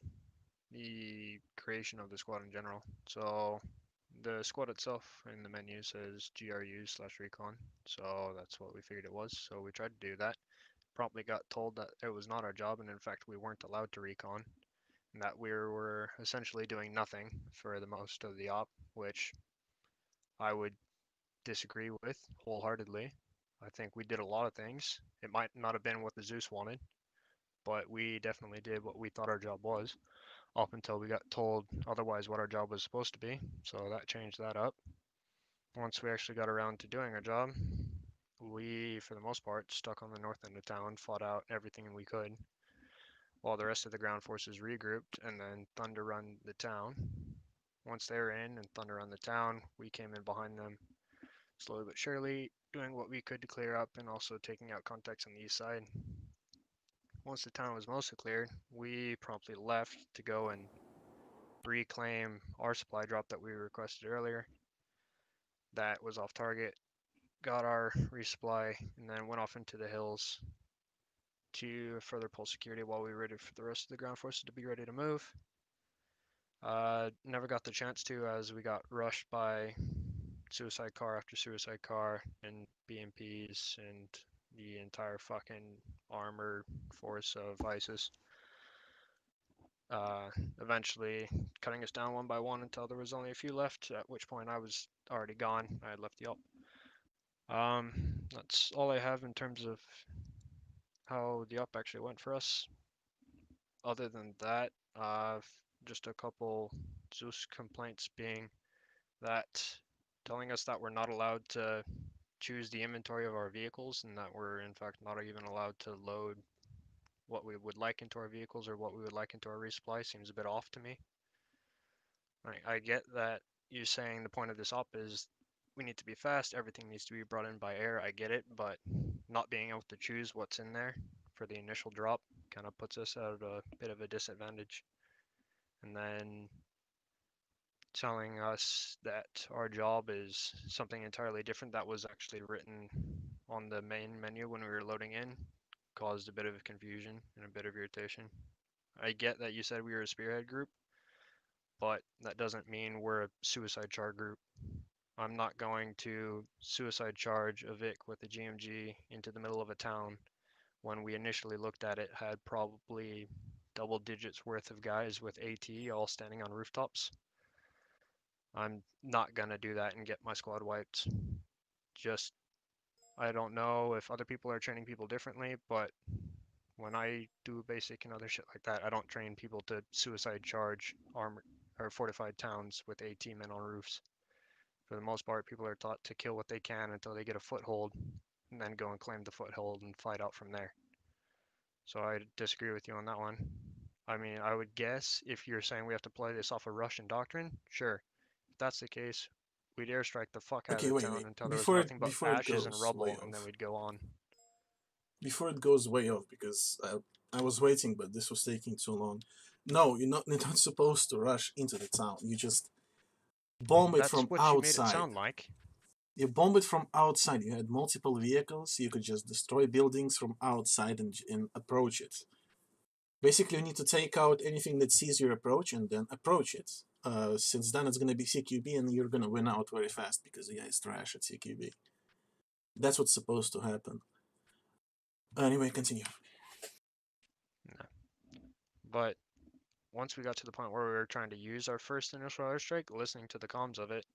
the creation of the squad in general. So the squad itself in the menu says GRU/recon, so that's what we figured it was. So we tried to do that. Promptly got told that it was not our job, and in fact we weren't allowed to recon, and that we were essentially doing nothing for the most of the op, which I would disagree with wholeheartedly. I think we did a lot of things. It might not have been what the Zeus wanted, but we definitely did what we thought our job was, up until we got told otherwise what our job was supposed to be. So that changed that up. Once we actually got around to doing our job, we, for the most part, stuck on the north end of town, fought out everything we could, while the rest of the ground forces regrouped and then Thunder run the town. Once they were in and Thunder run the town, we came in behind them, slowly but surely, doing what we could to clear up and also taking out contacts on the east side. Once the town was mostly cleared, we promptly left to go and reclaim our supply drop that we requested earlier. That was off target, got our resupply, and then went off into the hills to further pull security while we waited for the rest of the ground forces to be ready to move. Never got the chance to, as we got rushed by suicide car after suicide car and BMPs and the entire fucking armored force of ISIS. Eventually cutting us down one by one until there was only a few left, at which point I was already gone. I had left the op. That's all I have in terms of how the op actually went for us. other than that, just a couple Zeus complaints being that telling us that we're not allowed to choose the inventory of our vehicles and that we're in fact not even allowed to load what we would like into our vehicles or what we would like into our resupply seems a bit off to me. I get that you're saying the point of this op is we need to be fast, everything needs to be brought in by air, I get it, but not being able to choose what's in there for the initial drop kind of puts us at a bit of a disadvantage. And then telling us that our job is something entirely different that was actually written on the main menu when we were loading in caused a bit of confusion and a bit of irritation. I get that you said we were a spearhead group, but that doesn't mean we're a suicide charge group. I'm not going to suicide charge a Vic with a GMG into the middle of a town when we initially looked at it had probably double digits worth of guys with AT all standing on rooftops. I'm not gonna do that and get my squad wiped. Just, I don't know if other people are training people differently, but when I do basic and other shit like that, I don't train people to suicide charge armored or fortified towns with AT men on roofs. For the most part, people are taught to kill what they can until they get a foothold, and then go and claim the foothold and fight out from there. So I disagree with you on that one. I mean, I would guess if you're saying we have to play this off of Russian doctrine, sure. If that's the case, we'd airstrike the fuck out Okay, of the wait, town wait. until there was nothing but Before it ashes and goes way rubble, and then off. we'd go on. Before it goes way off, because I was waiting, but this was taking too long. No, you're not supposed to rush into the town. You just bomb it from That's what outside. you made it sound like. You bomb it from outside. You had multiple vehicles. You could just destroy buildings from outside and approach it. Basically, you need to take out anything that sees your approach and then approach it. Since then it's going to be CQB and you're going to win out very fast because the guy is trash at CQB. That's what's supposed to happen. Anyway, continue. No. But once we got to the point where we were trying to use our first initial airstrike, listening to the comms of it,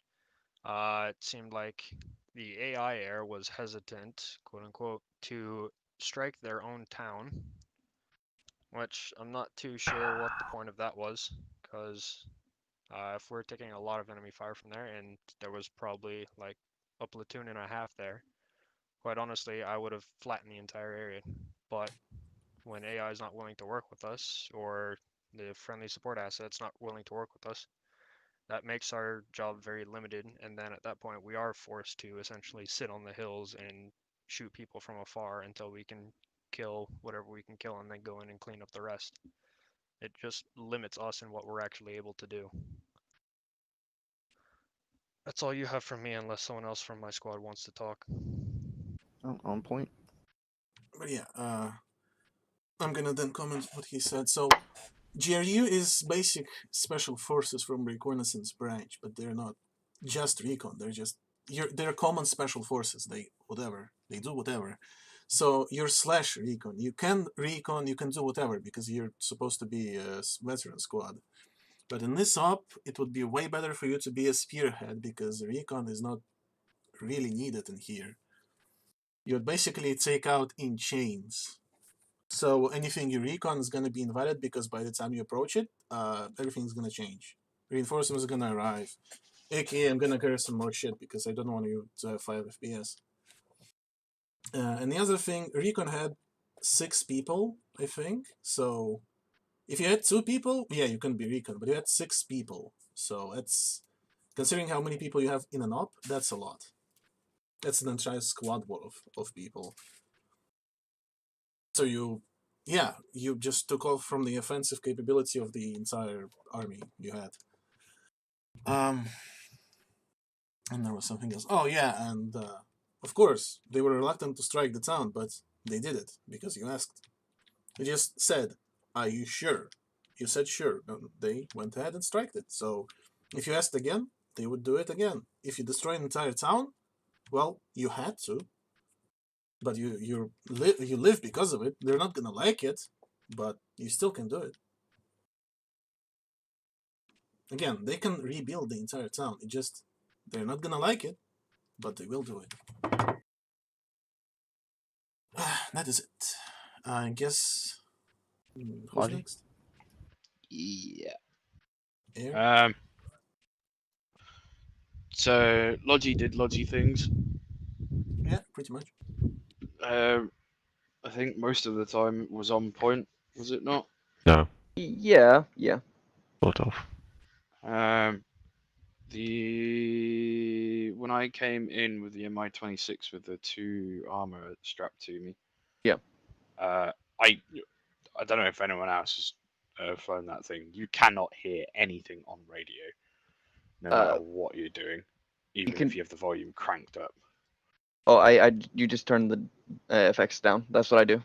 it seemed like the AI air was hesitant, quote unquote, to strike their own town, which I'm not too sure what the point of that was, because if we're taking a lot of enemy fire from there, and there was probably like a platoon and a half there, quite honestly, I would have flattened the entire area. But when AI is not willing to work with us, or the friendly support asset's not willing to work with us, that makes our job very limited, and then at that point we are forced to essentially sit on the hills and shoot people from afar until we can kill whatever we can kill and then go in and clean up the rest. It just limits us in what we're actually able to do. That's all you have from me unless someone else from my squad wants to talk. On point. But yeah, I'm gonna then comment what he said. So, GRU is basic special forces from reconnaissance branch, but they're not just recon. They're common special forces. They do whatever. So you're slash recon. You can recon. You can do whatever because you're supposed to be a veteran squad. But in this op, it would be way better for you to be a spearhead because recon is not really needed in here. You'd basically take out in chains. So anything you recon is going to be invalid because by the time you approach it, everything's going to change. Reinforcements are going to arrive. AKA, I'm going to carry some more shit because I don't want you to have 5 FPS. And the other thing, recon had 6 people, I think. So if you had 2 people, yeah, you can be recon, but you had 6 people. So that's, considering how many people you have in an op, that's a lot. That's an entire squad of people. So you just took off from the offensive capability of the entire army you had. And there was something else. Oh yeah, and of course they were reluctant to strike the town, but they did it because you asked. You just said, "Are you sure?" You said sure. They went ahead and striked it. So if you asked again, they would do it again. If you destroy an entire town, well, you had to. But you live because of it. They're not gonna like it, but you still can do it. Again, they can rebuild the entire town. They're not gonna like it, but they will do it. That is it. I guess. Who's next? Yeah. Here? So Logi did Logi things. Yeah, pretty much. I think most of the time it was on point, was it not? No. Yeah. Sort of. When I came in with the Mi-26 with the 2 Arma strapped to me. Yeah. I don't know if anyone else has flown that thing. You cannot hear anything on radio, no matter what you're doing, even if you have the volume cranked up. Oh, you just turn the effects down. That's what I do.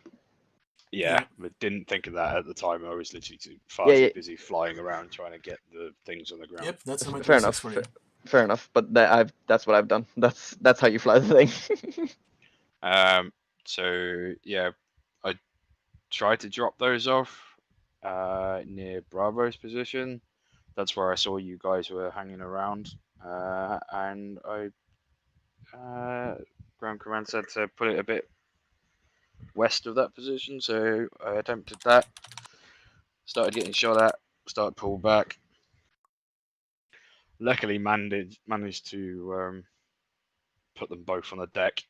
Yeah, but didn't think of that at the time. I was literally too busy flying around trying to get the things on the ground. Yep, that's fair enough. Fair enough, but that's what I've done. That's how you fly the thing. So yeah, I tried to drop those off near Bravo's position. That's where I saw you guys were hanging around, and ground command said to put it a bit west of that position, so I attempted that. Started getting shot at, started pulled back. Luckily managed to put them both on the deck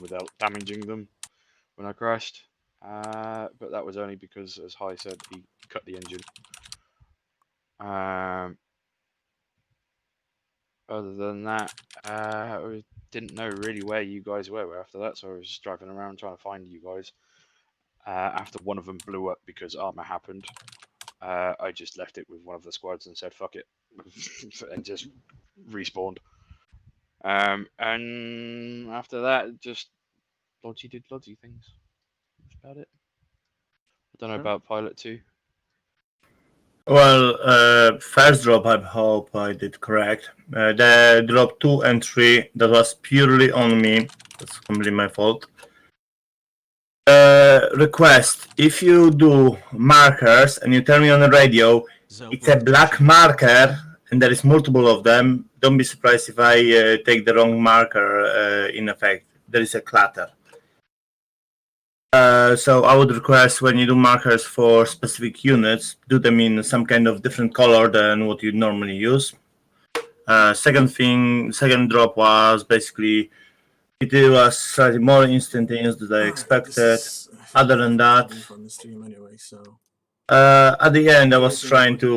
without damaging them when I crashed. But that was only because, as Hai said, he cut the engine. Other than that, I didn't know really where you guys were after that, so I was just driving around trying to find you guys. After one of them blew up because Arma happened, I just left it with one of the squads and said fuck it, and just respawned. And after that, just Logi did Logi things. That's about it. I don't know about Pilot 2. Well, first drop, I hope I did correct. The drop 2 and 3, that was purely on me. That's completely my fault. Request, if you do markers and you turn me on the radio, it's a black marker and there is multiple of them. Don't be surprised if I take the wrong marker in effect. There is a clatter. So I would request when you do markers for specific units, do them in some kind of different color than what you normally use. Second drop was basically, it was slightly more instantaneous than I expected. Other than that, on the stream anyway, so at the end I was trying to